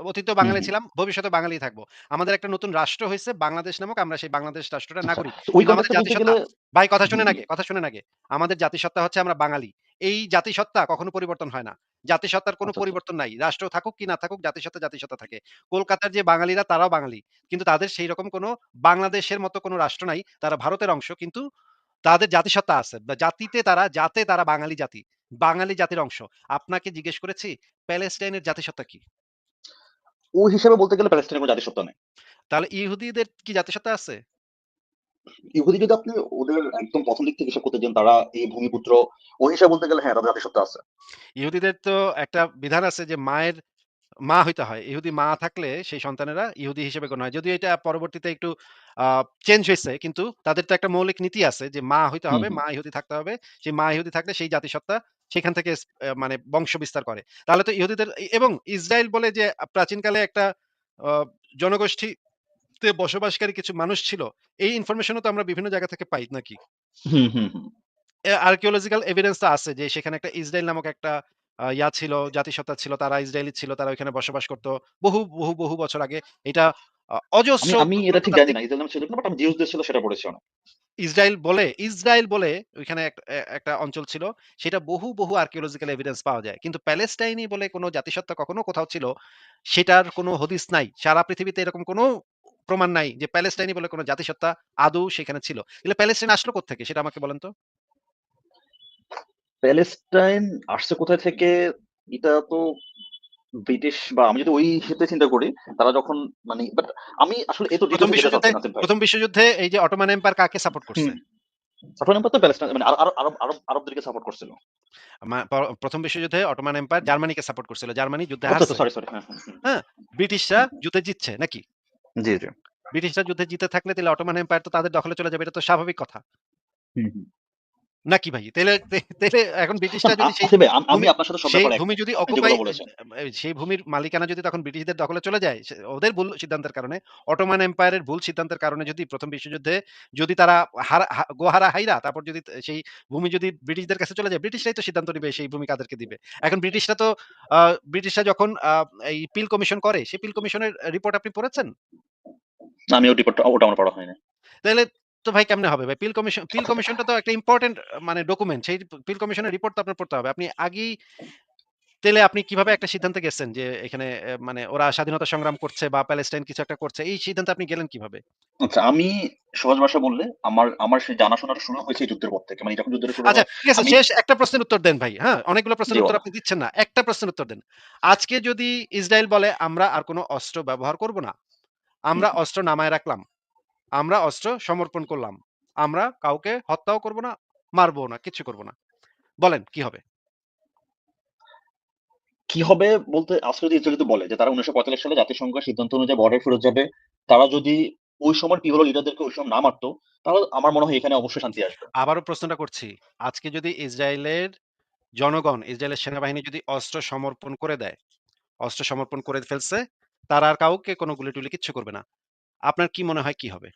অতীতেও বাঙালি হুম। ছিলাম, ভবিষ্যতেও বাঙালিই থাকবো। আমাদের একটা নতুন রাষ্ট্র হইছে বাংলাদেশ নামক। আমরা সেই বাংলাদেশ রাষ্ট্রটার আচ্ছা। নাগরিক। তো ওই কিন্তু আমাদের কনটেক্সট এ বলতে জাতিসত্তা গেলে ভাই কথা হুম, শুনেন হুম। আগে, কথা শুনেন আগে। আমাদের জাতিসত্তা হচ্ছে আমরা বাঙালি। এই জাতিসত্তা কখনো পরিবর্তন হয় না। জাতিসত্তার কোনো আচ্ছা, আচ্ছা। পরিবর্তন নাই। রাষ্ট্র থাকুক কি না থাকুক জাতিসত্তা থাকে। কলকাতার যে বাঙালিরা তারাও বাঙালি। কিন্তু তাদের সেইরকম কোনো বাংলাদেশের মতো কোনো রাষ্ট্র নাই। তারা ভারতের অংশ। কিন্তু তাদের জাতিসত্তা আছে। বা জাতে তারা বাঙালি জাতি। বাঙালি জাতির অংশ। আপনাকে জিজ্ঞেস করেছি প্যালেস্টাইনের জাতিসত্তা কি? ওই হিসেবে বলতে গেলে প্যালেস্টাইনের কোনো জাতিসত্তা নেই। তাহলে ইহুদিদের কি জাতিসত্তা আছে? ইহুদি যদি আপনি ওদের একদম ১ম দিক থেকে হিসাব করতে যান তারা এই ভূমিপুত্র ওই হিসাবে বলতে গেলে হ্যাঁ, তাদের জাতিসত্তা আছে। ইহুদিদের তো একটা বিধান আছে যে মায়ের মা হইতে হয়। ইহুদি মা থাকলে সেই সন্তানেরা ইহুদি হিসেবে গণ্য হয়। যদিও এটা পরবর্তীতে একটু আ চেঞ্জ হইছে। কিন্তু তাদের তো একটা মৌলিক নীতি আছে যে মা হইতে হুম, হবে, হুম। মা ইহুদি থাকতে হবে। সেই মা ইহুদি থাকলে সেই জাতিসত্তা সেখান থেকে মানে বংশ বিস্তার করে। তাহলে তো ইহুদিদের এবং ইসরায়েল বলে যে প্রাচীনকালে একটা আ জনগোষ্ঠীতে বসবাসকারী কিছু মানুষ ছিল। এই ইনফরমেশনও তো আমরা বিভিন্ন জায়গা থেকে পাই নাকি? হুম। আর্কিওলজিক্যাল এভিডেন্স তো আছে যে সেখানে একটা ইসরায়েল নামক একটা ছিল, জাতিসত্তা ছিল। তারা ইসরায়েলি ছিল। তারা ওইখানে বসবাস করত। বহু বছর আগে। এটা আমি অজস্র আমি এটা ঠিক জানি প্রত্নতাত্ত্বিক না। ইসরাইল নামে ছিল কিনা বাট আমি জিউসদের ছিল সেটা পড়েছি অনেক। ইসরায়েল বলে ওইখানে একটা অঞ্চল ছিল। সেটা বহু আর্কিওলজিক্যাল এভিডেন্স পাওয়া যায়। কিন্তু প্যালেস্টাইনি বলে কোন জাতিসত্তা কখনো কোথাও ছিল, সেটার কোন হদিস নাই। সারা পৃথিবীতে এরকম কোন প্রমাণ নাই যে প্যালেস্টাইনি বলে কোন জাতিসত্তা আদৌ সেখানে ছিল। তাহলে প্যালেস্টাইন আসলো কোত্থেকে সেটা আমাকে বলেন তো? প্যালেস্টাইন আসছে কোথায় থেকে এটা তো ব্রিটিশ বা আমি যদি ওই হিসেবে চিন্তা করি, তারা যখন মানে বাট আমি আসলে এত ১ম ডিটেইলস এ যেতে বিশ্বযুদ্ধে চাচ্ছি না আসিফ ভাই। ১ম বিশ্বযুদ্ধে এই যে অটোমান এম্পায়ার কাকে সাপোর্ট করছে? হুম। সাফওয়ান এম্পায়ার তো প্যালেস্টাইন মানে আরবদেরকে সাপোর্ট করছিল। ১ম বিশ্বযুদ্ধে অটোমান এম্পায়ার জার্মানিকে সাপোর্ট করছিল। জার্মানি যুদ্ধে আচ্ছা, হারছে। সরি। হ্যাঁ, হুম। হ্যাঁ? ব্রিটিশরা যুদ্ধে জিতছে নাকি? জি। ব্রিটিশরা যুদ্ধে জিতে থাকলে তাহলে অটোমান এম্পায়ার তো তাদের দখলে চলে যাবে। এটা তো স্বাভাবিক কথা। হুম। নাকি ভাই? তাইলে এখন না, ব্রিটিশরা যদি সেই আসিফ ভাই আমি ভূমি আপনার সাথে সব সেই ব্যাপারে ভূমি একমত। যদি আপনি অকুপাই যেগুলো বলেছেন। সেই ভূমির মালিকানা যদি তখন ব্রিটিশদের দখলে চলে যায়, ওদের ভুল সিদ্ধান্তের কারণে, অটোমান এম্পায়ারের ভুল সিদ্ধান্তের কারণে যদি ১ম বিশ্বযুদ্ধে যদি তারা গোহারা হাইরা তারপর যদি সেই ভূমি যদি ব্রিটিশদের কাছে চলে যায়, ব্রিটিশরাই তো সিদ্ধান্ত নিবে সেই ভূমি কাদেরকে দিবে। এখন আ ব্রিটিশরা যখন এই পিল কমিশন করে, সেই পিল কমিশনের রিপোর্ট আপনি পড়েছেন? না, আমি ওটা আমার পড়া হয়নি। তাইলে তো ভাই কেমনে হবে ভাই? পিল কমিশনটা তো একটা ইম্পোর্টেন্ট মানে ডকুমেন্ট। সেই পিল কমিশনের রিপোর্ট তো আপনার পড়তে হবে। আপনি আগেই তাইলে আপনি কিভাবে একটা সিদ্ধান্তে গেছেন যে এখানে মানে ওরা স্বাধীনতা সংগ্রাম করছে বা প্যালেস্টাইন কিছু একটা করছে, এই সিদ্ধান্তে আপনি গেলেন কিভাবে? আচ্ছা, আমি সহজ ভাষায় বললে আমার সেই জানাশোনাটা শুরু হয়েছে এই যুদ্ধের পর থেকে। মানে যখন যুদ্ধটা শুরু আচ্ছা হয় ঠিক আছে, আমি শেষ একটা প্রশ্নের উত্তর দেন ভাই। হ্যাঁ? অনেকগুলো জি প্রশ্নের উত্তর বলেন। আপনি দিচ্ছেন না। একটা প্রশ্নের উত্তর দেন। আজকে যদি ইসরায়েল বলে আমরা আর কোন অস্ত্র ব্যবহার করব না। হুম, আমরা হুম। অস্ত্র নামায় রাখলাম। আমরা অস্ত্র সমর্পণ করলাম। আমরা কাউকে হত্যাও করব না, মারবও না, কিচ্ছু করব না। বলেন কি হবে? কি হবে বলতে আজকে যদি ইসরায়েল যদি বলে যে তারা ১৯৪৫ সালে জাতিসংঘের সিদ্ধান্ত অনুযায়ী বর্ডার ফেরত যাবে, তারা যদি ওই সময়ের পিওলো লিডারদেরকে ওই সময় না মারতো, তাহলে আমার মনে হয় এখানে অবশ্যই শান্তি আসবে। আবারও প্রশ্নটা করছি। আজকে যদি ইসরায়েলের জনগণ, ইসরায়েলের সেনাবাহিনী যদি অস্ত্র সমর্পণ করে দেয়, অস্ত্র সমর্পণ করে ফেলছে, তারা আর কাউকে কোন গুলি-টুলি কিচ্ছু করবে না। আপনার কি মনে হয় কি হবে?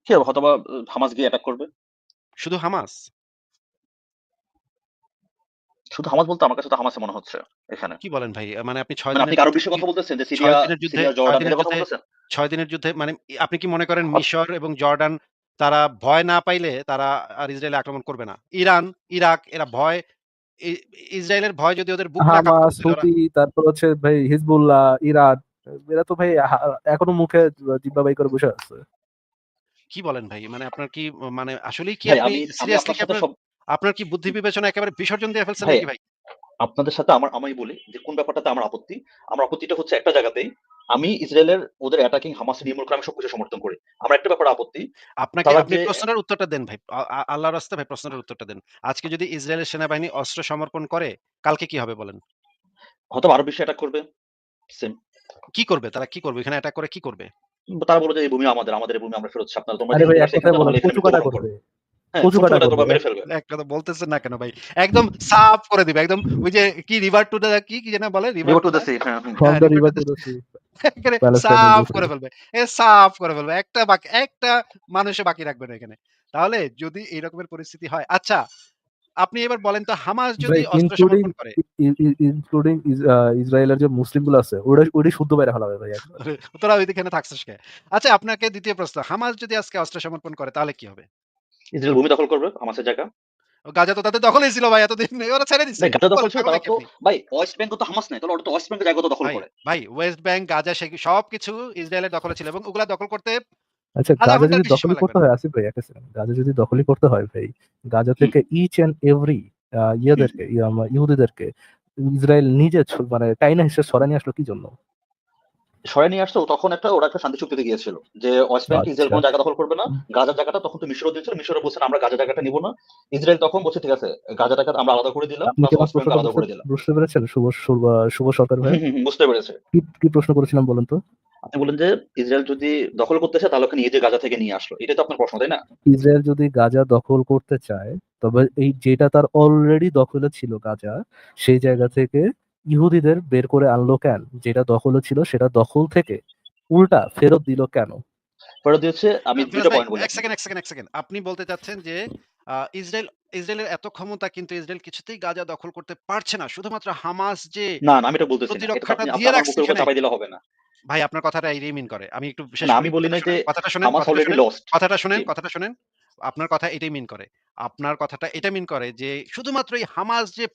কি হবে? হয়তোবা হামাস গিয়ে অ্যাটাক করবে। শুধু হামাস? শুধু হামাস বলতে আমার কাছে তো হামাসই মনে হচ্ছে এখানে। কি বলেন ভাই? মানে আপনি ৬ মানে আপনি দিনের কি আরো যুদ্ধে বেশি কি কথা বলতেছেন যে ৬ সিরিয়া, দিনের যুদ্ধে সিরিয়া, ৬ জর্ডান দিনের এদের কথা যুদ্ধে বলতেছেন? ৬ দিনের যুদ্ধে মানে আপনি কি মনে করেন হত মিশর এবং জর্ডান তারা ভয় না পাইলে তারা আর ইসরায়েলে আক্রমণ করবে না? ইরান, ইরাক এরা ভয় ই ইসরায়েলের ভয় যদি ওদের বুকটা হামাস, কাঁপতেছিল ওরা হুতি, তারপর হচ্ছে ভাই হিজবুল্লাহ, ইরান, এরা তো ভাই এখনো মুখে জিব্বা বাই করে বসে আছে। কি বলেন ভাই? মানে আপনার কি মানে আসলেই কি ভাই আপনি আমি সিরিয়াসলি আপনার কি সাথে আপনার সব আপনার কি বুদ্ধি বিবেচনা একেবারে বিসর্জন দিয়ে ফেলছেন ভাই নাকি ভাই? আপনাদের সাথে আমি বলি যে কোন ব্যাপারটাতে আমার আপত্তি। আমার আপত্তিটা হচ্ছে একটা জায়গাতেই। আমি ইসরায়েলের ওদের অ্যাটাকিং হামাস নির্মূল করে আমি সবকিছু সমর্থন করি। আমার একটা ব্যাপারে আপত্তি। আপনাকে তারা আপনি যে প্রশ্নটার উত্তরটা দেন ভাই। আল্লাহর রাস্তায় ভাই প্রশ্নটার উত্তরটা দেন। আজকে যদি ইসরায়েলের সেনাবাহিনী অস্ত্র সমর্পণ করে, কালকে কি হবে বলেন? হয়তোবা আরো বেশি অ্যাটাক করবে। সেম। কি করবে? তারা কি করবে? এখানে অ্যাটাক করে কি করবে? তারা বলবে যে এই ভূমি আমাদের, আমাদের এই ভূমি আমরা ফেরত চাই। আপনারা তোমরা আরে যেখানে ভাই এক তোমরা সেখানে কথায় যাও বলেন, নাহলে এখানে কচু কাটা মৃত্যুবরণ করো। করবে, হ্যাঁ, কচু কচু কাটা কাটা করবে, করবে। মেরে ফেলবে। এক কথা বলতেছেন না কেন ভাই? একদম সাফ করে দিবে। একদম ওই যে কি রিভার টু দ্যা কি যেন বলে? River river to to the the sea হ্যাঁ, হুম। ফ্রম হ্যাঁ, the river to river the to the sea, একেবারে প্যালেস্টাইনের সাফ করে বিষয়। ফেলবে। সাফ করে ফেলবে। একটা মানুষও বাকি রাখবে না এখানে। তাহলে যদি এই রকমের পরিস্থিতি হয় আচ্ছা, আপনি এবার বলেন তো হামাস যদি ভাই অস্ত্র ইনক্লুডিং সমর্পণ করে ইনক্লুডিং ইসরায়েলের যে মুসলিমগুলো আছে ওটা শুদ্ধ বাইরে হালাবে ভাই একবার। তোরা ওইখানে থাকছিস কে? আচ্ছা আপনাকে ২য় প্রশ্ন। হামাস যদি আজকে অস্ত্র সমর্পণ করে তাহলে কি হবে? ইসরায়েল ভূমি দখল করবে হামাসের জায়গা। গাজা তো তাদের দখলেই ছিল ভাই এতদিন। ওরা ছেড়ে দিছে। ভাই কি গাজা দখল বলেন ছিল পাগল তারা নাকি তো আপনি? ভাই ওয়েস্ট ব্যাংক তো হামাস নাই। তাহলে ওরা তো ওয়েস্ট ব্যাংকের জায়গা তো দখল ভাই, করে। ভাই ওয়েস্ট ব্যাংক, গাজা সবকিছু ইসরায়েলের দখলে ছিল এবং ওগুলা দখল করতে আচ্ছা, আধা গাজা ঘন্টার যদি বেশি দখলই সময় লাগবে করতে না। হয়, আসিফ ভাই একটা সেকেন্ড, গাজা যদি দখলই করতে হয় ভাই, গাজা হুম, থেকে each and every hmm, hmm. ইহুদিদেরকে ইসরায়েল নিজে মানে টাইনা হিসেবে সরাই নিয়ে আসলো কি জন্য? সরায় নিয়ে আসছে তখন ওরা একটা শান্তি চুক্তিতে গিয়েছিল। যে ওয়েস্ট ব্যাংকে ইসরায়েল আচ্ছা, কোন জায়গা দখল করবে না। গাজার জায়গাটা তখন তো মিশরও দিয়েছিল। মিশরও বলছে আমরা গাজার জায়গাটা নিব না। ইসরায়েল তখন বলছে ঠিক আছে গাজা টাকা আমরা আলাদা করে দিলাম আপনি কি প্লাস আমার ওয়েস্ট ব্যাংক প্রশ্নটা আলাদা বুঝতে করে দিলাম। বুঝতে পেরেছেন? শুভ শুভ শুভ সরকার ভাই, হুম, হুম, হুম, বুঝতে পেরেছে। কি কি প্রশ্ন করেছিলাম বলেন তো? আপনি বললেন যে ইসরায়েল যদি দখল করতে চায় তাহলে ওকে নিয়ে যে গাজা থেকে নিয়ে আসলো। এটাই তো আপনার প্রশ্ন, তাই না? ইসরায়েল যদি গাজা দখল করতে চায়, তবে এই যেটা তার অলরেডি দখলে ছিল গাজা, সেই জায়গা থেকে ইহুদিদের বের করে আনলো কেন? যেটা দখলে ছিল সেটা দখল থেকে উল্টা ফেরত দিল কেন? ফেরত দিয়েছে আমি ফিরোজ ২ টা ভাই পয়েন্ট বলি ১ আপনাকে। Second, ১ second, ১ second. আপনি বলতে চাচ্ছেন যে ইসরায়েল ইসরায়েলের এত ক্ষমতা কিন্তু ইসরায়েল কিছুতেই গাজা দখল করতে পারছে না। শুধুমাত্র হামাস যে না, না আমি এটা বলতেছি না। এটা তো প্রতিরক্ষাটা আপনি দিয়ে আমার রাখছে মুখের উপর এখানে। চাপাই দিলে হবে না। ভাই আপনার কথাটা এটাই মিন করে। আমি একটু শেষ না করি। আমি বলি নাই যে কথাটা শোনেন, হামাস কথাটা অলরেডি শোনেন, লস্ট। কথাটা শোনেন, জি। কথাটা শোনেন। আপনার কথা এটাই মিন করে। আপনার কথাটা এটা মিন করে যে শুধুমাত্র এই হামাস যে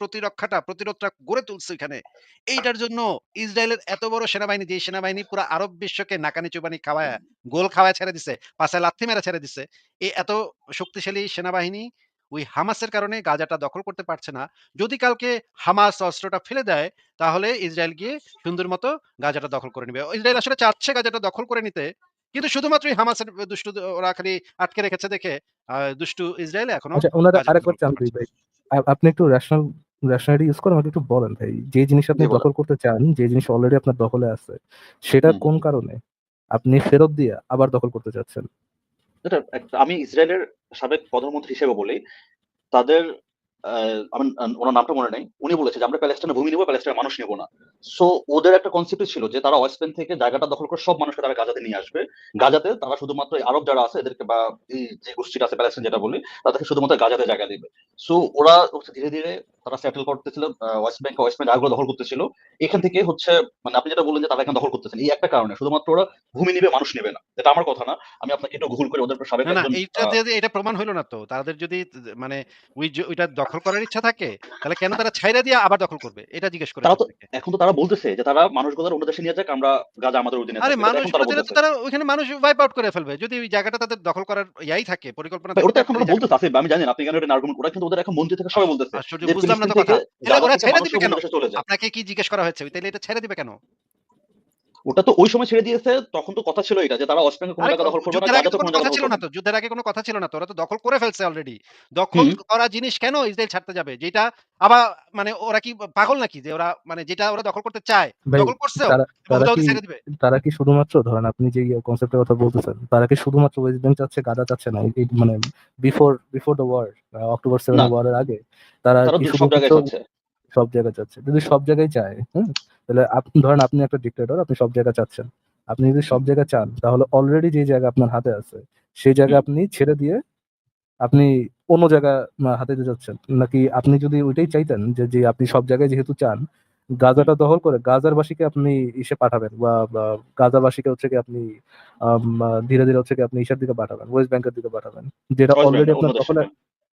প্রতিরোধটা গড়ে তুলছে এখানে, এইটার জন্য ইসরায়েলের এত বড় সেনাবাহিনী যে সেনাবাহিনী পুরা আরব বিশ্বকে নাকানি-চুবানি খাওয়ায়া, গোল খাওয়ায়া ছেড়ে দিছে, পাছায় লাথি মেরে ছেড়ে দিছে। এই এত শক্তিশালী সেনাবাহিনী ওই হামাসের কারণে গাজাটা দখল করতে পারছে না। যদি কালকে হামাস অস্ত্রটা ফেলে দেয়, তাহলে ইসরায়েল গিয়ে সুন্দর মতো গাজাটা দখল করে নিবে। ইসরায়েল আসলে চাচ্ছে গাজাটা দখল করে নিতে। কিন্তু শুধুমাত্রই হামাসের দুষ্টু ওরা খালি আটকে রেখেছে দেখে দুষ্টু ইসরায়েল এখনো আচ্ছা, ওনারা গাজাটা আরেকবার দখল করতে চান দিই পারছে না। ভাই। আপনি একটু রেশনালিটি ইউজ করে আমাকে একটু বলেন ভাই, যে জিনিস আপনি জি বলেন। দখল করতে চান, যে জিনিস অলরেডি আপনার দখলে আছে, সেটা হুম, হুম, কোন হুম। কারণে আপনি ফেরত দিয়ে আবার দখল করতে চাচ্ছেন? আমি ইসরায়েলের সাবেক প্রধানমন্ত্রী হিসেবে বলি তাদের আমার উনার নামটা মনে নেই। উনি বলেছে যে আমরা প্যালেস্টাইনের ভূমি নিব, প্যালেস্টাইনের মানুষ নিব না। সো ওদের একটা কনসেপ্টই ছিল যে তারা ওয়েস্ট ব্যাংক থেকে জায়গাটা দখল করে সব মানুষকে তারা গাজাতে নিয়ে আসবে। গাজাতে তারা শুধুমাত্র এই আরব যারা আছে এদেরকে বা এই যে গোষ্ঠীটা আছে প্যালেস্টাইন যেটা বলি, তাদেরকে শুধুমাত্র গাজাতে জায়গা দিবে। সো ওরা হচ্ছে ধীরে, ধীরে তারা সেটেল করতেছিল ওয়েস্ট ব্যাংক জায়গাগুলো দখল করতেছিল। এখান থেকে হচ্ছে মানে আপনি যেটা বললেন যে তারা এখানে দখল করতেছেন, এই একটা কারণে শুধুমাত্র ওরা ভূমি নিবে, মানুষ নিবে না। এটা আমার কথা না। আমি আপনাকে একটু গুগল করে ওদের সাবেক না, না, একজন এইটা যদি এটা প্রমাণ হইল না তো। তাদের যদি মানে ওইটা দখল করার ইচ্ছা থাকে, তাহলে কেন তারা ছাইড়া দিয়ে আবার দখল করবে? এটা জিজ্ঞেস করেছি তারা তো আপনাকে। এখন তো তারা বলতেছে যে তারা মানুষগুলো অন্য দেশে নিয়ে যাক, আমরা গাজা আমাদের অধীনে আরে থাকবে। এটা তো মানুষ এখন তারা গেলে তো বলতেছে। তারা ওইখানে মানুষ ওয়াইপ আউট করে ফেলবে। যদি ওই জায়গাটা তাদের দখল করার থাকে, পরিকল্পনা ভাই থাকে ওটা তো এখন তাহলে ওরা এই জায়গাটা বলতেছে, আসিফ আমি জানি না আপনি কেন এটা আর্গুমেন্ট, ওরা কিন্তু ওদের এখন মন্ত্রী থেকে সবাই বলতেছে আশ্চর্য, যে বুঝলাম না ফিলিস্তিন তো থেকে কথা। তাহলে গাজা ওরা থেকে ছাইড়া মানুষ দিবে অন্য কেন? দেশে চলে যায়। আপনাকে কি জিজ্ঞেস করা হয়েছে? তাইলে এটা ছাইড়া দিবে কেন? ওটা তো ওই সময় ছেড়ে দিয়েছে, তখন তো কথা ছিল এটা যে তারা ওয়েস্ট ব্যাংকে কোনো আরে জায়গা দখল করবে না, যুদ্ধের আগে গাজাতে তো কোনো কোনো জায়গা কথা দখল ছিল করবে না না। তো। যুদ্ধের আগে কোনো কথা ছিল না তো। ওরা তো দখল করে ফেলছে অলরেডি। দখল হুম। করা জিনিস কেন ইসরায়েল ছাড়তে যাবে? যেটা আবার মানে ওরা কি পাগল নাকি? যে ওরা মানে যেটা ওরা দখল করতে চায়, ভাই দখল করছেও তারা এবং তারা উদাও কি ছেড়ে দিবে। তারা কি শুধুমাত্র ধরেন আপনি যে কনসেপ্টের কথা বলতেছেন, তারা কি শুধুমাত্র ওয়েস্ট বেঙ্গল চাচ্ছে, গাজা চাচ্ছে না? এই মানে before before the war, October 7 না, ওয়ারের আগে তারা তারা কি সব শুধুমাত্র জায়গায় চাচ্ছে। সব জায়গায় চাচ্ছে? যদি সব জায়গায় চায়, হ্যাঁ, তাহলে আপনি ধরেন আপনি একটা ডিক্টেটর, আপনি সব জায়গায় চাচ্ছেন। আপনি যদি সব হুম, জায়গায় চান তাহলে অলরেডি যে জায়গা আপনার হাতে আছে সেই জায়গা হুম। আপনি ছেড়ে দিয়ে আপনি অন্য জায়গা হাতে দিতে যাচ্ছেন নাকি? আপনি যদি ওইটাই চাইতেন যে যে আপনি সব জায়গায় যেহেতু চান, হুম। গাজাটা দখল করে গাজার বাসীকে আপনি ইসে পাঠাবেন, বা গাজাবাসীকে হচ্ছে কি আপনি ধীরে ধীরে হচ্ছে কি আপনি ইসের দিকে পাঠাবেন, ওয়েস্ট ব্যাংকের দিকে পাঠাবেন, যেটা ওয়েস্ট ব্যাংক অলরেডি না, অন্য আপনার দেশে, দখলে।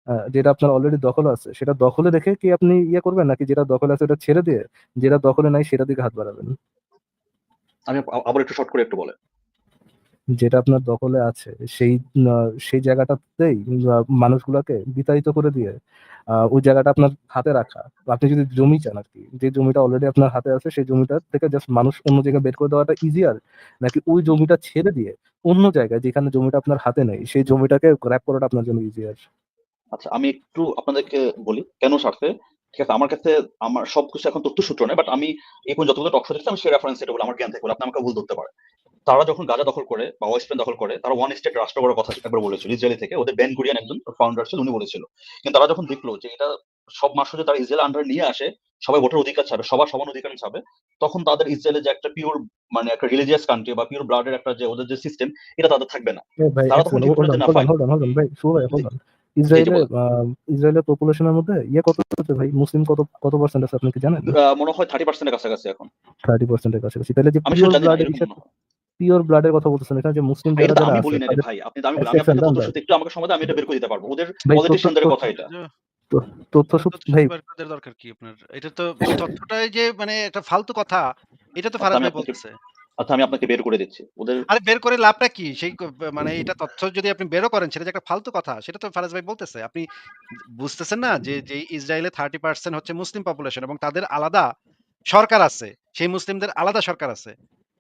হ্যাঁ। যেটা আপনার অলরেডি দখল আছে সেটা দখলে রেখে কি আপনি ইয়ে করবেন, নাকি যেটা দখলে আছে ওটা ছেড়ে দিয়ে যেটা দখলে নাই সেটা দিকে হাত বাড়াবেন? আমি আবার একটু শর্ট করে একটু বলেন। যেটা আপনার দখলে আছে সেই সেই জায়গাটাতেই মানুষগুলোকে বিতাড়িত করে দিয়ে ওই জায়গাটা আপনার হাতে রাখা। আপনি যদি জমি চান আর কি, যে জমিটা অলরেডি আপনার হাতে আছে সেই জমিটা থেকে জাস্ট মানুষ অন্য জায়গায় বের করে দেওয়াটা ইজিয়ার, নাকি ওই হুম। জমিটা ছেড়ে দিয়ে অন্য জায়গায় যেখানে জমিটা আপনার হাতে নেই সেই জমিটাকে গ্র্যাব করাটা আপনার জন্য ইজিয়ার? আচ্ছা, আমি একটু আপনাদেরকে বলি কেন স্বার্থে। ঠিক আছে, আমার কাছে আমার সবকিছু এখন তথ্য সূত্র নেই, বাট আমি এখন যতগুলো টক শো দেখছি আমি সেই রেফারেন্স এটা বলে আমার জ্ঞান থেকে বলে, আপনি আমাকে ভুল ধরতে পারেন। তারা যখন গাজা দখল করে বা ওয়েস্ট বেঙ্গল দখল করে, তারা ওয়ান স্টেট রাষ্ট্র করার কথা একবার বলেছিল ইসরায়েলি থেকে, ওদের বেন গুরিয়ান একজন ফাউন্ডার ছিল, উনি বলেছিল। কিন্তু তারা যখন দেখলো যে এটা সব মাস যদি তারা ইসরায়েল আন্ডার নিয়ে আসে, সবাই ভোটের অধিকার ছাড়বে, সবার সমান অধিকার ছাড়বে, তখন তাদের ইসরায়েলের যে একটা পিওর মানে একটা রিলিজিয়াস কান্ট্রি বা পিওর ব্লাডের একটা যে ওদের যে সিস্টেম, এটা তাদের থাকবে না। ভাই তারা এক তখন সেকেন্ড, চিন্তা হোল্ড করে অন যে না hold on fine. Hold on hold on ভাই, শুভ ভাই জি, হোল্ড অন। জি, জি, ইসরায়েলে বলেন। ইসরায়েলের পপুলেশনের মধ্যে ইয়ে কত আছে ভাই, মুসলিম কত কত পার্সেন্ট আছে আপনি কি জানেন? মনে হয় 30% কাছাকাছি এখন। 30%-এর কাছাকাছি। তাহলে যে আমি পিওর আসলে জানি না, ব্লাড, এরকম মনে হয়। পিওর ব্লাডের কথা বলতেছেন, এখানে যে মুসলিম এটা যারা তো যারা আমি আছে বলি না রে তাদের। ভাই, আপনি আমি এক বলি, আমি সেকেন্ড আপনাকে দাঁড়ান তথ্য ভাই, সূত্র একটু আমাকে সময় দেন, আমি এটা বের করে দিতে পারবো। ওদের ভাই পলিটিশিয়ানদের কথা এটা। তথ্য সূত্র ভাই। তথ্যের দরকার কি আপনার? এটা তো ওই তথ্যটাই যে মানে একটা ফালতু কথা, এটা তো আচ্ছা ফারাজ আমি ভাই আপনাকে বলতেছে। আচ্ছা আমি আপনাকে বের করে দিচ্ছি। ওদের আরে বের করে লাভটা কি? সেই মানে এটা তথ্য যদি আপনি বেরও করেন সেটা যে একটা ফালতু কথা, সেটা তো ফারাজ ভাই বলতেছে। আপনি বুঝতেছেন না যে ইসরায়েলে 30% হচ্ছে মুসলিম পপুলেশন এবং তাদের আলাদা সরকার আছে। সেই মুসলিমদের আলাদা সরকার আছে।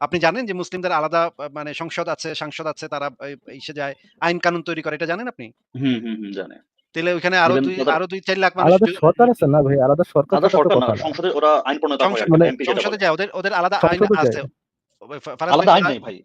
আপনি জানেন যে মুসলিমদের আলাদা মানে সংসদ আছে, সাংসদ আছে, তারা ইসে যায়, আইন কানুন তৈরি করে। এটা জানেন আপনি? হুম, হুম, হুম, জানে। তাইলে ওইখানে ইভেন তাদের আরো ২-৪ লাখ মানুষ আলাদা সরকার আছে না ভাই, আলাদা সরকার আলাদা থাকার তো সরকার না, কথা না। সংসদে ওরা আইন প্রণেতা হয় আরকি, মানে এমপি যেটা সংসদে বলে। যায়। ওদের আলাদা আইন সংসদে যায়। আছে। ফারাজ ভাই আলাদা আইন ওরা নাই ভাই।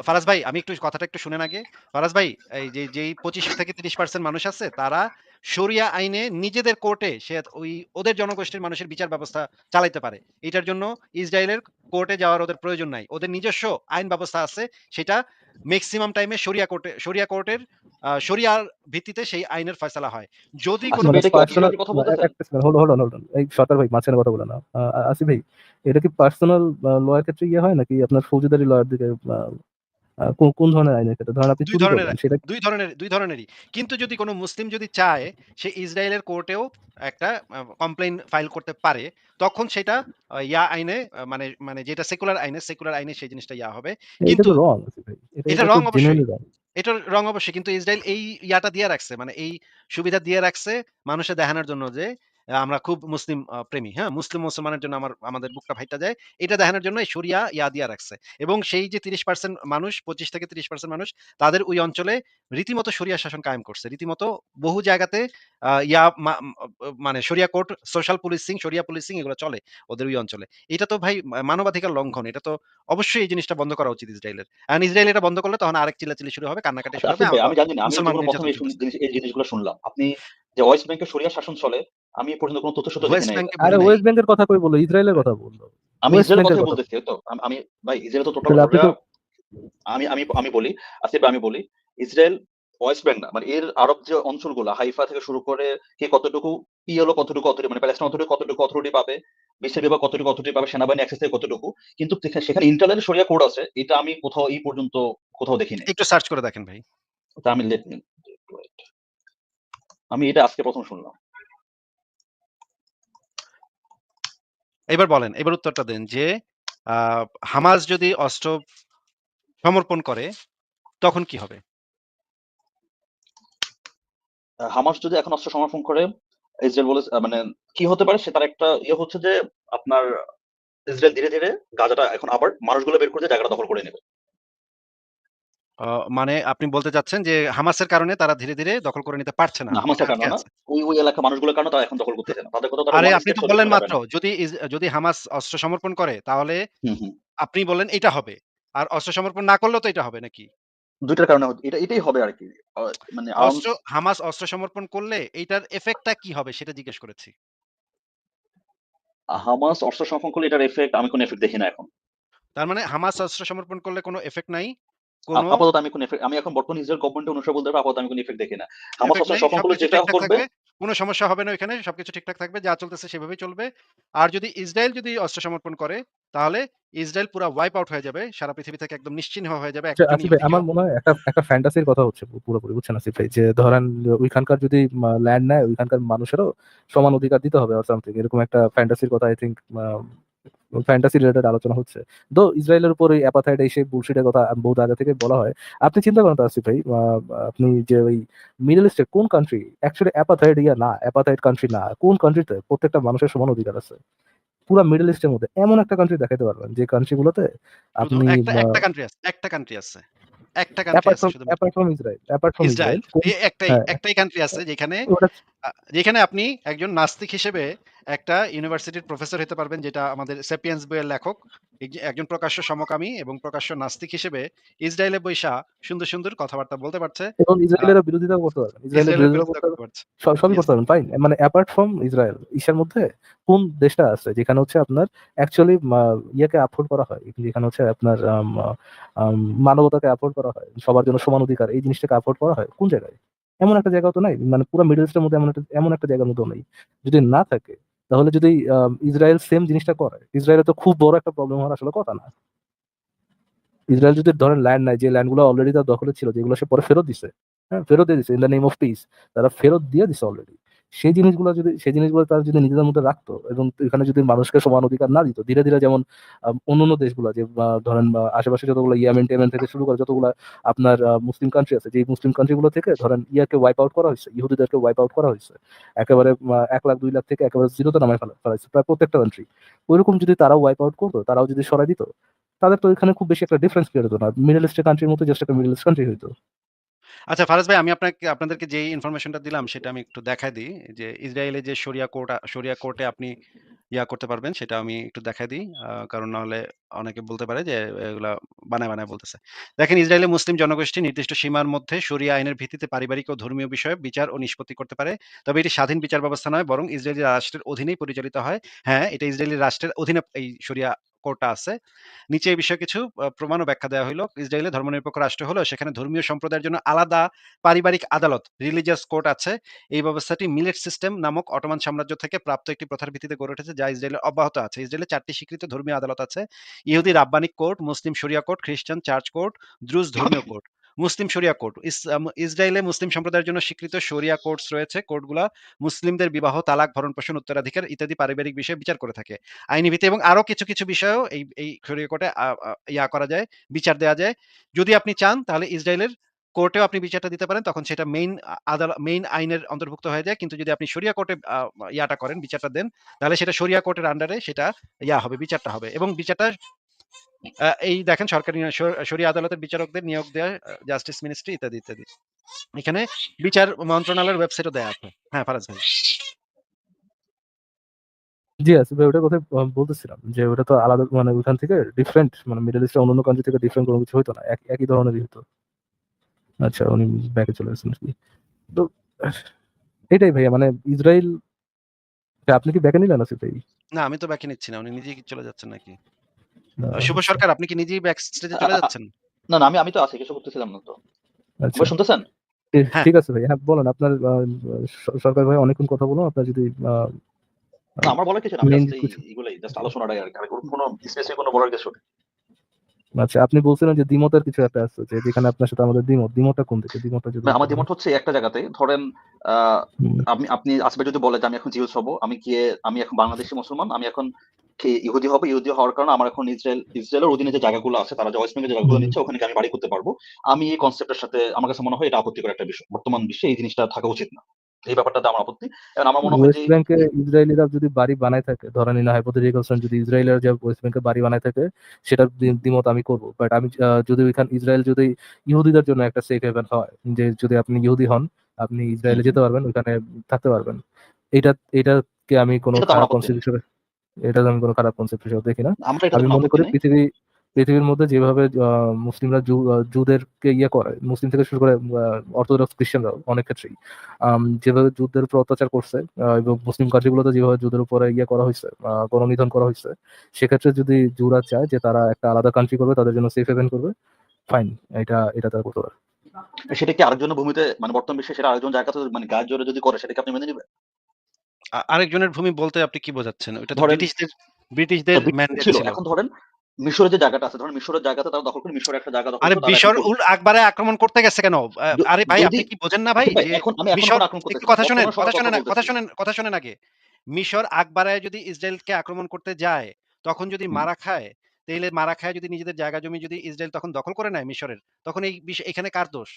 ফারাজ ভাই আমি একটু কথাটা একটু শুনেন আগে। ফারাজ ভাই এই যেই 25-30% মানুষ আছে তারা শরিয়া আইনে নিজেদের কোর্টে ওই ওদের জনগোষ্ঠীর মানুষের বিচার ব্যবস্থা চালাইতে পারে। এটার জন্য ইসরায়েলের কোর্টে যাওয়ার ওদের প্রয়োজন নাই। ওদের নিজস্ব আইন ব্যবস্থা আছে। সেটা মেক্সিমাম টাইমে শরিয়া কোর্টের শরিয়ার ভিত্তিতে সেই আইনের ফয়সালা হয়। যদি কোন আসিফ মানে ভাই, এটা কি মুসলিম অফিসিয়াল পার্সোনাল, কথা বলতেছেন? একটা সেকেন্ড, হোল্ড অন। এই সরকার ভাই মাঝখানে কথা বলে না। আসিফ ভাই, এটা কি পার্সোনাল লয়ের ক্ষেত্রে ইয়ে হয় নাকি আপনার ফৌজদারি লয়ের দিকে? কোন কোন ধরনের আইনের ক্ষেত্রে ধরেন আপনি ২ চুরি ধরনের করলেন সেটা? ২ ধরনেরই। কিন্তু যদি কোন মুসলিম যদি চায় সে ইসরায়েলের কোর্টেও একটা কমপ্লেইন ফাইল করতে পারে, তখন সেটা ইয়া আইনে মানে মানে যেটা সেকুলার আইনে সেই জিনিসটা ইয়া হবে। এটা কিন্তু তো রং আসিফ ভাই, এটা এটা এটা তো রং অবশ্যই। জেনুইনলি রং। এটার রং অবশ্যই। কিন্তু ইসরায়েল এই ইয়াটা দিয়ে রাখছে। মানে এই সুবিধা দিয়ে রাখছে মানুষে দেখানোর জন্য যে আমরা খুব মুসলিম প্রেমী। হ্যাঁ? মুসলমানের জন্য আমাদের বুকটা ফাইটা যায়। এটা দেখানোর জন্য এই শরিয়া দিয়া রাখছে। এবং সেই যে 30% মানুষ 25-30% মানুষ তাদের ওই অঞ্চলে রীতিমতো শরিয়া শাসন কায়েম করছে। রীতিমতো বহু জায়গাতে আ ইয়া মা মানে শরিয়া পুলিশিং এগুলো চলে ওদের ওই অঞ্চলে। এটা তো ভাই মানবাধিকার লঙ্ঘন। এটা তো অবশ্যই এই জিনিসটা বন্ধ করা উচিত ইসরায়েলের। ইসরায়েল এটা বন্ধ করলে তখন আরেক চিল্লাচিল্লি শুরু হবে, কান্নাকাটি আচ্ছা শুরু হবে। আসিফ ভাই, আমি জানি না, আমি মুসলমান জীবনে ১ম নির্যাতন এই চলতেছে। এই জিনিসগুলো শুনলাম। আপনি যে ওয়েস্ট ব্যাংকে শরিয়া শাসন চলে, আমি এ পর্যন্ত কোন তথ্য দেখি ওয়েস্ট নাই এটা। ব্যাংকে বলি আরে নাই। ওয়েস্ট ব্যাংকের কথা কই বললো, ইসরায়েলের কথা বললো। আমি ওয়েস্ট ইসরায়েলের ব্যাংকের কথাই কথা বলতেছি বললো। তো। আমি ভাই ইসরায়েল তো টোটাল তাহলে আপনি ওরা তো আমি আমি আমি বলি, আসিফ ভাই আমি বলি, ইসরায়েল ওয়েস্ট ব্যাংক না, মানে এর আরব যে অঞ্চলগুলো হাইফা থেকে শুরু করে কে কতটুকু পিএলও কতটুকু অথরিটি, মানে প্যালেস্টাইন কতটুকু অথরিটি পাবে, বিশ্বের বিভাগ কতটুকু অথরিটি পাবে, সেনাবাহিনী অ্যাক্সেস থেকে কতটুকু, কিন্তু সেখানে ইন্টারনাল শরিয়া কোড আছে, এটা আমি কোথাও এই পর্যন্ত কোথাও দেখি নাই। একটু সার্চ করে দেখেন ভাই। তা আমি লেট মি, আমি এটা আজকে প্রথম শুনলাম। এবার বলেন, এবার উত্তরটা দেন যে হামাস যদি অস্ত্র সমর্পণ করে তখন কি হবে? হামাস যদি এখন অস্ত্র সমর্পণ করে, ইসরায়েল বলে মানে কি হতে পারে, সে তার একটা ইয়ে হচ্ছে যে আপনার ইসরায়েল ধীরে ধীরে গাজাটা এখন আবার মানুষগুলো বের করে জায়গাটা দখল করে নেবে। মানে আপনি বলতে চাচ্ছেন যে হামাসের কারণে তারা ধীরে, ধীরে দখল করে নিতে পারছে না। না, এটা হামাসের আটকে কারণে না, আছে। ওই এলাকা মানুষগুলোর কারণে তারা এখন দখল করতেছে না, তাদের কথা তারা আরে ওয়ান আপনি স্টেপ তো সলিউশন বললেন যাবে মাত্র না। যদি হামাস অস্ত্র সমর্পণ করে তাহলে হুম হুম, আপনি বললেন এটা হবে। আর অস্ত্র সমর্পণ না করলেও তো এটা হবে নাকি? দুইটার কারণে এটাই হবে আর কি। মানে আর্মস, হামাস অস্ত্র সমর্পণ করলে এইটার ইফেক্টটা কি হবে সেটা জিজ্ঞেস করেছি। হামাস অস্ত্র সমর্পণ করলে এটার এফেক্ট, আমি কোনো এফেক্ট দেখি না এখন। তার মানে হামাস অস্ত্র সমর্পণ করলে কোনো ইফেক্ট নাই। কোনো আপাতত আমি কোনো এফেক্ট, আমি এখন বর্তমান ইসরায়েল গভর্নমেন্ট অনুসারে বলতে পারবো, আপাতত আমি কোনো এফেক্ট দেখি না। হামাস ইফেক্ট অস্ত্র নাই। সমর্পণ করলে সবকিছু যেটা ঠিকঠাক করবে, থাকবে। কোনো সমস্যা হবে না ওইখানে। সবকিছু ঠিকঠাক থাকবে। যা চলতেছে সেভাবেই চলবে। আর যদি ইসরায়েল অস্ত্র সমর্পণ করে তাহলে ইসরায়েল পুরা ওয়াইপ আউট হয়ে যাবে। সারা পৃথিবী থেকে একদম নিশ্চিহ্ন হয়ে যাবে। যে একজন আসিফ ভাই, আমার ইহুদিকেও মনে হয় একটা একটা ফ্যান্টাসির কথা হচ্ছে পুরোপুরি, বুঝছেন আসিফ ভাই, যে ধরেন ওইখানকার যদি ল্যান্ড নেয়, ওইখানকার মানুষেরও সমান অধিকার দিতে হবে আর সামথিং এরকম একটা ফ্যান্টাসির কথা আই থিঙ্ক ফ্যান্টাসি রিলেটেড আলোচনা হচ্ছে। তো ইসরায়েলের উপর এই অ্যাপাথাইড এই সেই বুলশিটের কথা বহুত আগে থেকে বলা হয়। আপনি চিন্তা করেন তো আসিফ ভাই, আপনি যে ওই মিডল ইস্টের কোন কান্ট্রি অ্যাকচুয়ালি অ্যাপাথাইড না, অ্যাপাথাইড কান্ট্রি না, কোন কান্ট্রিতে প্রত্যেকটা মানুষের সমান অধিকার আছে? পুরো মিডল ইস্টের মধ্যে এমন একটা কান্ট্রি দেখাতে পারবেন যে কান্ট্রি গুলোতে শুধু আপনি একটা কান্ট্রি আছে। একটা কান্ট্রি আছে। একটা কান্ট্রি আছে শুধুমাত্র। Apart from Israel. ইসরায়েল কোন? হ্যাঁ, একটাই কান্ট্রি আছে যেখানে ওটা যেখানে আপনি একজন নাস্তিক হিসেবে একটা ইউনিভার্সিটির প্রফেসর হতে পারবেন, যেটা আমাদের সেপিয়েন্স বইয়ের লেখক একজন প্রকাশ্য সমকামী এবং প্রকাশ্য নাস্তিক হিসেবে ইসরায়েলে বইসা সুন্দর সুন্দর কথাবার্তা বলতে পারছে। এবং আহ, ইসরায়েলের বিরোধিতা করতে পারবেন, ইসরায়েলের ইসরায়েলের বিরোধিতা বিরোধিতা করতে করতে পারবেন, পারছে। সবই ইয়েস। করতে পারবেন, ফাইন। মানে অ্যাপার্ট ফ্রম ইসরায়েল ইসের মধ্যে কোন দেশটা আছে যেখানে হচ্ছে আপনার অ্যাকচুয়ালি ইয়েকে আপহোল্ড করা হয়, যেখানে হচ্ছে আপনার আম, মানবতাকে আপহোল্ড করা হয়, সবার জন্য সমান অধিকার এই জিনিসটাকে আপহোল্ড করা হয় কোন জায়গায়? এমন একটা জায়গা তো নাই, মানে পুরো মিডল ইস্টের মধ্যে এমন একটা জায়গার মধ্যে নেই। যদি না থাকে তাহলে যদি ইসরায়েল সেম জিনিসটা করে, ইসরায়েলের তো খুব বড় একটা প্রবলেম হওয়ার আসলে কথা না। ইসরায়েল যদি ধরেন ল্যান্ড নাই, যে ল্যান্ড গুলো অলরেডি তার দখলে ছিল, যেগুলো সে পরে ফেরত দিছে, হ্যাঁ ফেরত দিয়ে দিছে in the name of piece, তারা ফেরত দিয়ে দিছে অলরেডি। সেই জিনিসগুলো তারা যদি নিজেদের মধ্যে রাখতো এবং এখানে যদি মানুষকে সমান অধিকার না দিত, ধীরে ধীরে যেমন অন্যান্য দেশগুলো যে ধরেন আশেপাশে যতগুলো ইয়েমেন টেমেন থেকে শুরু করে যতগুলো আপনার মুসলিম কান্ট্রি আছে, যে মুসলিম কান্ট্রিগুলো থেকে ধরেন ইয়াকে ওয়াইপ আউট করা হয়েছে, ইহুদিদেরকে ওয়াইপ আউট করা হয়েছে একেবারে 1 লাখ 2 লাখ থেকে একেবারে জিরোতে নামায় ফেলাইছে প্রায় প্রত্যেকটা কান্ট্রি। ওইরকম যদি তারাও ওয়াইপ আউট করতো, তারাও যদি সরাই দিত, তাদের তো এখানে খুব বেশি একটা ডিফারেন্স ক্রিয়েট হতো না, মিডল ইস্টের কান্ট্রির মতো জাস্ট একটা মিডল ইস্ট কান্ট্রি হইতো। আচ্ছা ফারাজ ভাই, আমি আপনাদেরকে যেই ইনফরমেশনটা দিলাম সেটা আমি একটু দেখায় দিই। যে ইসরায়েলে যে শরিয়া কোর্টে আপনি করতে পারবেন সেটা আমি একটু দেখায় দিই। কারণ নাহলে অনেকে বলতে পারে যে এগুলা বানায় বলতেছে। দেখেন, ইসরায়েলে মুসলিম জনগোষ্ঠী নির্দিষ্ট সীমার মধ্যে শরিয়া আইনের ভিত্তিতে পারিবারিক ও ধর্মীয় বিষয়ে বিচার ও নিষ্পত্তি করতে পারে। তবে এটি স্বাধীন বিচার ব্যবস্থা নয়, বরং ইসরায়েলি রাষ্ট্রের অধীনেই পরিচালিত হয়। হ্যাঁ, এটা ইসরায়েলি রাষ্ট্রের অধীনে এই শরিয়া কোর্টটা আছে। নিচে এই বিষয়ে কিছু প্রমাণ ও ব্যাখ্যা দেওয়া হইল। ইসরায়েলে ধর্মনিরপেক্ষ রাষ্ট্র হলেও সেখানে ধর্মীয় সম্প্রদায়ের জন্য আলাদা পারিবারিক আদালত, রিলিজিয়াস কোর্ট আছে। এই ব্যবস্থাটি মিলেট সিস্টেম নামক অটোমান সাম্রাজ্য থেকে প্রাপ্ত একটি প্রথার ভিত্তিতে গড়ে উঠেছে, যা ইসরায়েলে অব্যাহত আছে। ইসরায়েলে 4টি স্বীকৃত ধর্মীয় আদালত আছে: ইহুদি রাব্বানিক কোর্ট, মুসলিম শরিয়া কোর্ট, খ্রিস্টান চার্চ কোর্ট, দ্রুজ ধর্মীয় কোর্ট। মুসলিম শরিয়া কোর্ট, ইসরায়েলে মুসলিম সম্প্রদায়ের জন্য স্বীকৃত শরিয়া কোর্টস রয়েছে। কোর্টগুলা মুসলিমদের বিবাহ, তালাক, ভরণ পোষণ, উত্তরাধিকার ইত্যাদি পারিবারিক বিষয়ে বিচার করে থাকে। আইনি ভিত্তি এবং আরো কিছু কিছু বিষয়েও এই শরিয়া কোর্টে করা যায়, বিচার দেওয়া যায়। যদি আপনি চান তাহলে ইসরায়েলের কোর্টেও আপনি বিচারটা দিতে পারেন, তখন সেটা মেইন আইনের অন্তর্ভুক্ত হয়ে যায়। কিন্তু যদি আপনি শরিয়া কোর্টে করেন, বিচারটা দেন, তাহলে সেটা শরিয়া কোর্টের আন্ডারে সেটা হবে, বিচারটা হবে। এবং বিচারটা এই দেখেন, সরকারি শরিয়া আদালতের বিচারকদের নিয়োগ দেয় জাস্টিস মিনিস্ট্রি ইত্যাদি ইত্যাদি। এখানে বিচার মন্ত্রণালয়ের ওয়েবসাইটও দেয়া আছে। হ্যাঁ ফারাজ ভাই। জি আছে ভাই, ওটার কথা বলতেছিলাম যে ওটা তো আলাদা, মানে ওখান থেকে ডিফারেন্ট, মানে মিডল ইস্টের অন্যান্য কান্ট্রি থেকে ডিফারেন্ট কোনো কিছু হতো না, একই ধরনেরই হতো। আচ্ছা, উনি ব্যাকে চলে গেছেন আর কি। তো এটাই ভাইয়া, মানে ইসরায়েল, আপনি কি ব্যাকে নিলেন আছে ভাই? না, আমি তো ব্যাকে নিচ্ছি না, উনি নিজেই চলে যাচ্ছেন নাকি? শুভ আচ্ছা সরকার, আপনি কি নিজেই ব্যাক স্টেজে চলে যাচ্ছেন? না না, আমি তো আছি, কিছু করতেছিলাম না তো। আচ্ছা। এবার শুনতেছেন? হ্যাঁ। ঠিক আছে ভাই। হ্যাঁ, বলেন আপনার সরকার ভাই অনেকক্ষণ কথা বললাম। আপনার যদি না আমার বলার কিছু না, আমি মেইন জাস্ট কিছু এগুলাই জাস্ট আলোচনাটাই আর কি, আমি কোনো স্পেসিফিক কোনো বলার কিছু নেই। আচ্ছা, আপনি বলছিলেন যে দ্বিমতের কিছু একটা আছে, যে যেখানে আপনার সাথে আমাদের দ্বিমতটা কোন দিকে? দ্বিমতটা যদি আমার একটু বলেন। দ্বিমত হচ্ছে একটা জায়গাতে, ধরেন আহ, হুম, আপনি আসবে যদি বলে যে আমি এখন জিউস হব, আমি গিয়ে আমি এখন বাংলাদেশি মুসলমান, আমি এখন কি ইহুদি হবো, ইহুদি হওয়ার কারণে আমার এখন ইসরায়েলের অধীনে যে জায়গাগুলো আছে, তারা যে ওয়েস্ট বেঙ্গল যে জায়গাগুলো হুম। নিচ্ছে, ওখানে গিয়ে আমি বাড়ি করতে পারবো। আমি এই কনসেপ্টের সাথে, আমার কাছে মনে হয় এটা আপত্তিকর একটা বিষয়, বর্তমান বিশ্বে এই জিনিসটা থাকা উচিত না। এই ব্যাপারটাতে আমার আপত্তি। এবং আমার মনে হয় যে ওয়েস্ট ব্যাংকে ইসরায়েলিরা যদি বাড়ি বানায় থাকে, ধরেন না হাইপোথেটিক্যাল যদি ইসরায়েলের যে ওয়েস্ট ব্যাংকে বাড়ি বানায় থাকে, সেটার দ্বিমত আমি করবো। বাট আমি যদি ওইখানে ইসরায়েল যদি ইহুদিদের জন্য একটা সেফ হেভেন হয়, যে যদি আপনি ইহুদি হন, আপনি হুম, ইসরায়েলে হুম, যেতে পারবেন, ওইখানে থাকতে পারবেন, এটা এটাকে আমি কোনো এটাতে আমার খারাপ আপত্তি কনসেপ্ট নেই, হিসেবে, এটা আমি কোনো খারাপ কনসেপ্ট হিসেবে দেখি না। আমরা এটাতে আমি কোনো মনে আপত্তি করি নেই। পৃথিবীর মধ্যে যেভাবে মুসলিমরা জুদেরকে ইয়ে করে, মুসলিম থেকে শুরু করে অর্থোডক্স খ্রিস্টানরাও অনেক ক্ষেত্রেই যেভাবে যুদ্ধের উপর অত্যাচার করছে, এবং মুসলিম কান্ট্রিগুলোতে যেভাবে যুদ্ধের উপরে ইয়ে করা হয়েছে, গণনিধন করা হয়েছে, সেক্ষেত্রে যদি জুরা চায় যে তারা একটা আলাদা কান্ট্রি করবে, তাদের জন্য সেফ হেভেন করবে, ফাইন, এটা তারা করতে পারে। সেটা কি আরেকজনের ভূমিতে, মানে বর্তমান বিশ্বে সেটা আরেকজন জায়গাতে মানে গায়ের জোরে যদি করে, সেটাকে আপনি মেনে নেবেন? আরেকজনের ভূমি বলতে আপনি কি বোঝাচ্ছেন? ওইটা তো ধরেন ব্রিটিশদের ব্রিটিশ ম্যান্ডেট ছিল, ছিল। এখন ধরেন মিশরের যে জায়গাটা আছে, ধরেন মিশরের জায়গাতে তারা দখল করে, মিশরের একটা জায়গা দখল আরে করে তারা এখন মিশর করবে। আকবরে আক্রমণ করতে গেছে কেন? আরে ভাই যদি আপনি কি বোঝেন না ভাই আচ্ছা ভাই, যে এখন আমি এখন মিশর, কোনো আক্রমণ একটু করতেছি না, কথা শোনেন, বর্তমান সময়ের কথা বলতেছি। কথা শোনেন আগে। মিশর আকবরায় যদি ইসরায়েলকে আক্রমণ করতে যায়, তখন যদি হুম। মারা খায়, তাইলে মারা খায় যদি নিজেদের জায়গা জমি যদি ইসরায়েল তখন দখল করে নেয় মিশরের, তখন এখানে কার দোষ?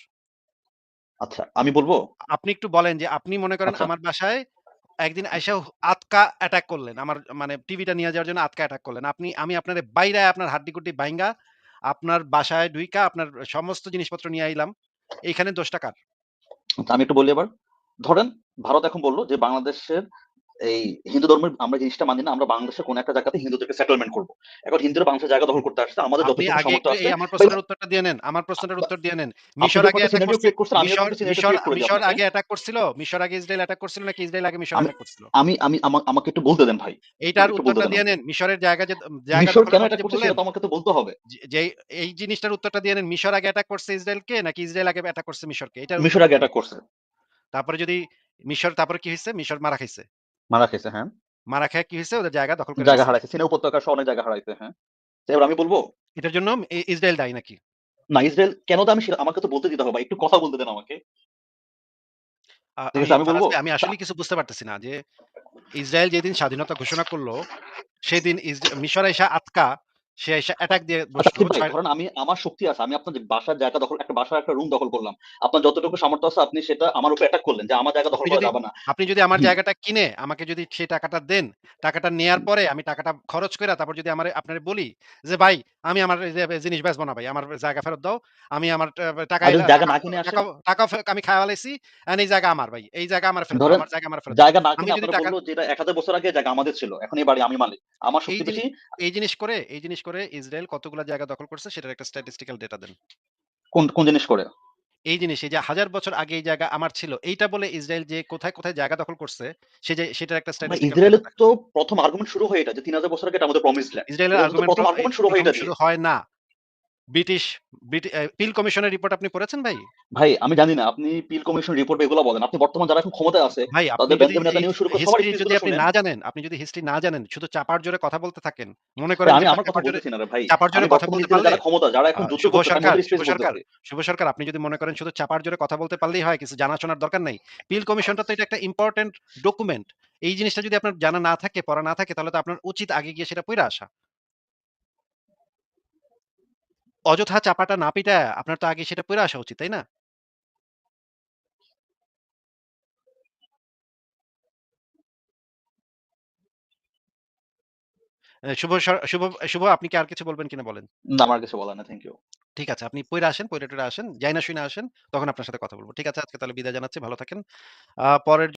আচ্ছা আমি বলবো। আপনি একটু বলেন যে আপনি মনে করেন আচ্ছা আমার বাসায় একদিন আইসা আতকা অ্যাটাক করলেন। আমার মানে টিভিটা নিয়ে যাওয়ার জন্য আতকা অ্যাটাক করলেন। আমি আপনারে বাইরায় আপনার হাড্ডি-গুড্ডি বাইঙ্গা আপনার বাসায় ঢুইকা আপনার সমস্ত জিনিসপত্র নিয়ে আইলাম। এইখানে দোষটা কার? আচ্ছা, আমি একটু বলি এবার। ধরেন ভারত এখন বলল যে বাংলাদেশের এই হিন্দু ধর্মের আমরা জিনিসটা মানি না, আমরা বাংলাদেশের কোন একটা জায়গাতে হিন্দুদেরকে সেটেলমেন্ট করবো। এখন হিন্দুরা বাংলাদেশের জায়গা দখল করতে আসছে, আমাদের আপনি যতটুকু আগে সামর্থ্য একটু আছে। এই আমার ভাই প্রশ্নের উত্তরটা দিয়ে নেন। আমার প্রশ্নের উত্তর দিয়ে নেন। আপনি মিশর যখন আগে একটা অ্যাটাক সিনারিও করছে ক্রিয়েট করছেন, আমিও কিন্তু সিনারিটা ক্রিয়েট করে দিই মিশর আপনাকে। আগে অ্যাটাক করছিল? মিশর আগে ইসরাইল অ্যাটাক করছিল নাকি ইসরাইল আগে মিশর আমি অ্যাটাক করছিল? আমি আমি আমাকে একটু বলতে দেন ভাই। এইটার আমাকে একটু বলতে উত্তরটা দেন দিয়ে আমাকে। নেন। মিশরের জায়গা মিশর দখলের কেন কথা এটা যে করছে বললেন, সেটা তো আমাকে তো বলতে হবে। এই জিনিসটার উত্তরটা দিয়ে নেন। মিশর আগে অ্যাটাক করছে ইসরায়েলকে নাকি ইসরায়েল আগে অ্যাটাক করছে মিশরকে? এটার মিশর উত্তরটা আগে দেন। অ্যাটাক করছে। তারপরে যদি তারপরে কি হইছে? মিশর মারা খাইছে। মারা খেয়েছে, হ্যাঁ। মারা খাইয়া কি হইছে? ওদের জায়গা দখল করে জায়গা নিছে। হারাইছে। সিনাই উপত্যকা সহ অনেক জায়গা হারাইছে, হ্যাঁ। তো এবার আমি বলব, এটার জন্য ইসরায়েল দায়ী নাকি? না ইসরায়েল কেন দামি সেটা আমাকে তো বলতে দিতে হবে ভাই। একটু কথা বলতে দেন আমাকে। ঠিক আমি আছে আমি বলব? ফারাজ ভাই আমি আচ্ছা আসলেই কিছু বুঝতে পারতেছি না যে ইসরায়েল যেদিন স্বাধীনতা ঘোষণা করল, সেদিন মিশর আইসা সে আইসা অ্যাটাক দিয়ে আচ্ছা বসলো। আসিফ ভাই, ধরেন আমার শক্তি আছে। আমি আপনার যে বাসার জায়গা দখল, একটা বাসার একটা রুম দখল করলাম। আপনার যতটুকু সামর্থ্য আছে আপনি সেটা আমার উপর অ্যাটাক করলেন যে আমার জায়গা দখল আপনি করা যদি যাবে না। আপনি যদি আমার হুম, জায়গাটা কিনে আমাকে যদি সেই টাকাটা দেন, টাকাটা নেয়ার পরে আমি টাকাটা খরচ কইরা তারপর যদি আপনারে বলি যে, "ভাই আমি আমার এই যে জিনিস বেচবো না ভাই। আমার জায়গা ফেরত দাও। আমি আমার টাকা আর যদি এলা জায়গা টাকা না কিনে আসেন, টাকা টাকাও আমি খায়া ফেলাইছি। এই জায়গা আমার ভাই। এই জায়গা আমার ফেরত দাও। ধরেন আমার জায়গা আমার ফেরত দাও।" জায়গা না আমি কিনে যদি আপনারা টাকা বলল যে এটা ১০০০ বছর আগে জায়গা আমাদের ছিল। এখন এই বাড়ি আমি মালিক। আমার এই শক্তি জিনি বেশি। এই জিনিস করে ইসরায়েল কতগুলা জায়গা দখল করছে সেটার একটা স্ট্যাটিস্টিক্যাল ডেটা দেন। কোন জিনিস করে? এই যে ১০০০ বছর আগে এই জায়গা আমার ছিল। এইটা বলে ইসরায়েল যে কোথায় জায়গা দখল করছে সেটার একটা ভাই স্ট্যাটিস্টিক্যাল ডেটা ইসরায়েলের দেখান। তো ১ম আর্গুমেন্ট শুরু হয় এটা যে ৩০০০ বছর আগে এটা আমাদের প্রমিসড ল্যান্ড। ইসরায়েলের এদের তো আর্গুমেন্ট ১ম আর্গুমেন্ট শুরু হয় এটা দিয়ে। শুরু হয় না। ব্রিটিশ পিল কমিশনের রিপোর্ট আপনি পড়েছেন ভাই? ভাই আমি জানি না আপনি পিল কমিশন রিপোর্ট এগুলো বলেন। আপনি বর্তমান যারা এখন ক্ষমতায় আছে, ভাই আপনি তাদের যদি বেঞ্জামিন এই নেতানিয়াহু শুরু করে সবার হিস্ট্রি স্পিচ যদি গুলো আপনি শুনেন। না জানেন, শুধু চাপার জোরে কথা বলতে থাকেন। মনে ভাই করেন যে আমি আমার কথা চাপার জোরে বলতেছি না রে ভাই। চাপার আমি জোরে কথা বর্তমান বলতে ইসরায়েলে পারলে যারা ক্ষমতা, যারা এখন যুদ্ধ শুভ করছে তার সরকার, মধ্যে স্পেস বলতেছি। আপনি যদি মনে করেন শুধু চাপার জোরে কথা বলতে পারলেই হয়, কিছু জানাশোনার দরকার নাই। পিল কমিশনটা তো এটা একটা ইম্পোর্টেন্ট ডকুমেন্ট। এই জিনিসটা যদি আপনার জানা না থাকে, পড়া না থাকে তাহলে তো আপনার উচিত আগে গিয়ে সেটা পইড়া আসা। অযথা চাপাটা না পিটায়া আপনার তো আগে সেটা পইড়া আসা উচিত, তাই না? শুভ স শুভ শুভ আপনি কি আর কিছু বলবেন কিনা বলেন? না আমার কিছু বলার নাই। Thank you. ঠিক আছে। আপনি পইড়া আসেন, পইড়া টইড়া আসেন। যাইনা শুইনা আসেন। তখন আপনার সাথে কথা বলব। ঠিক আছে? আজকে তাহলে বিদায় জানাচ্ছি। ভালো থাকেন। পরের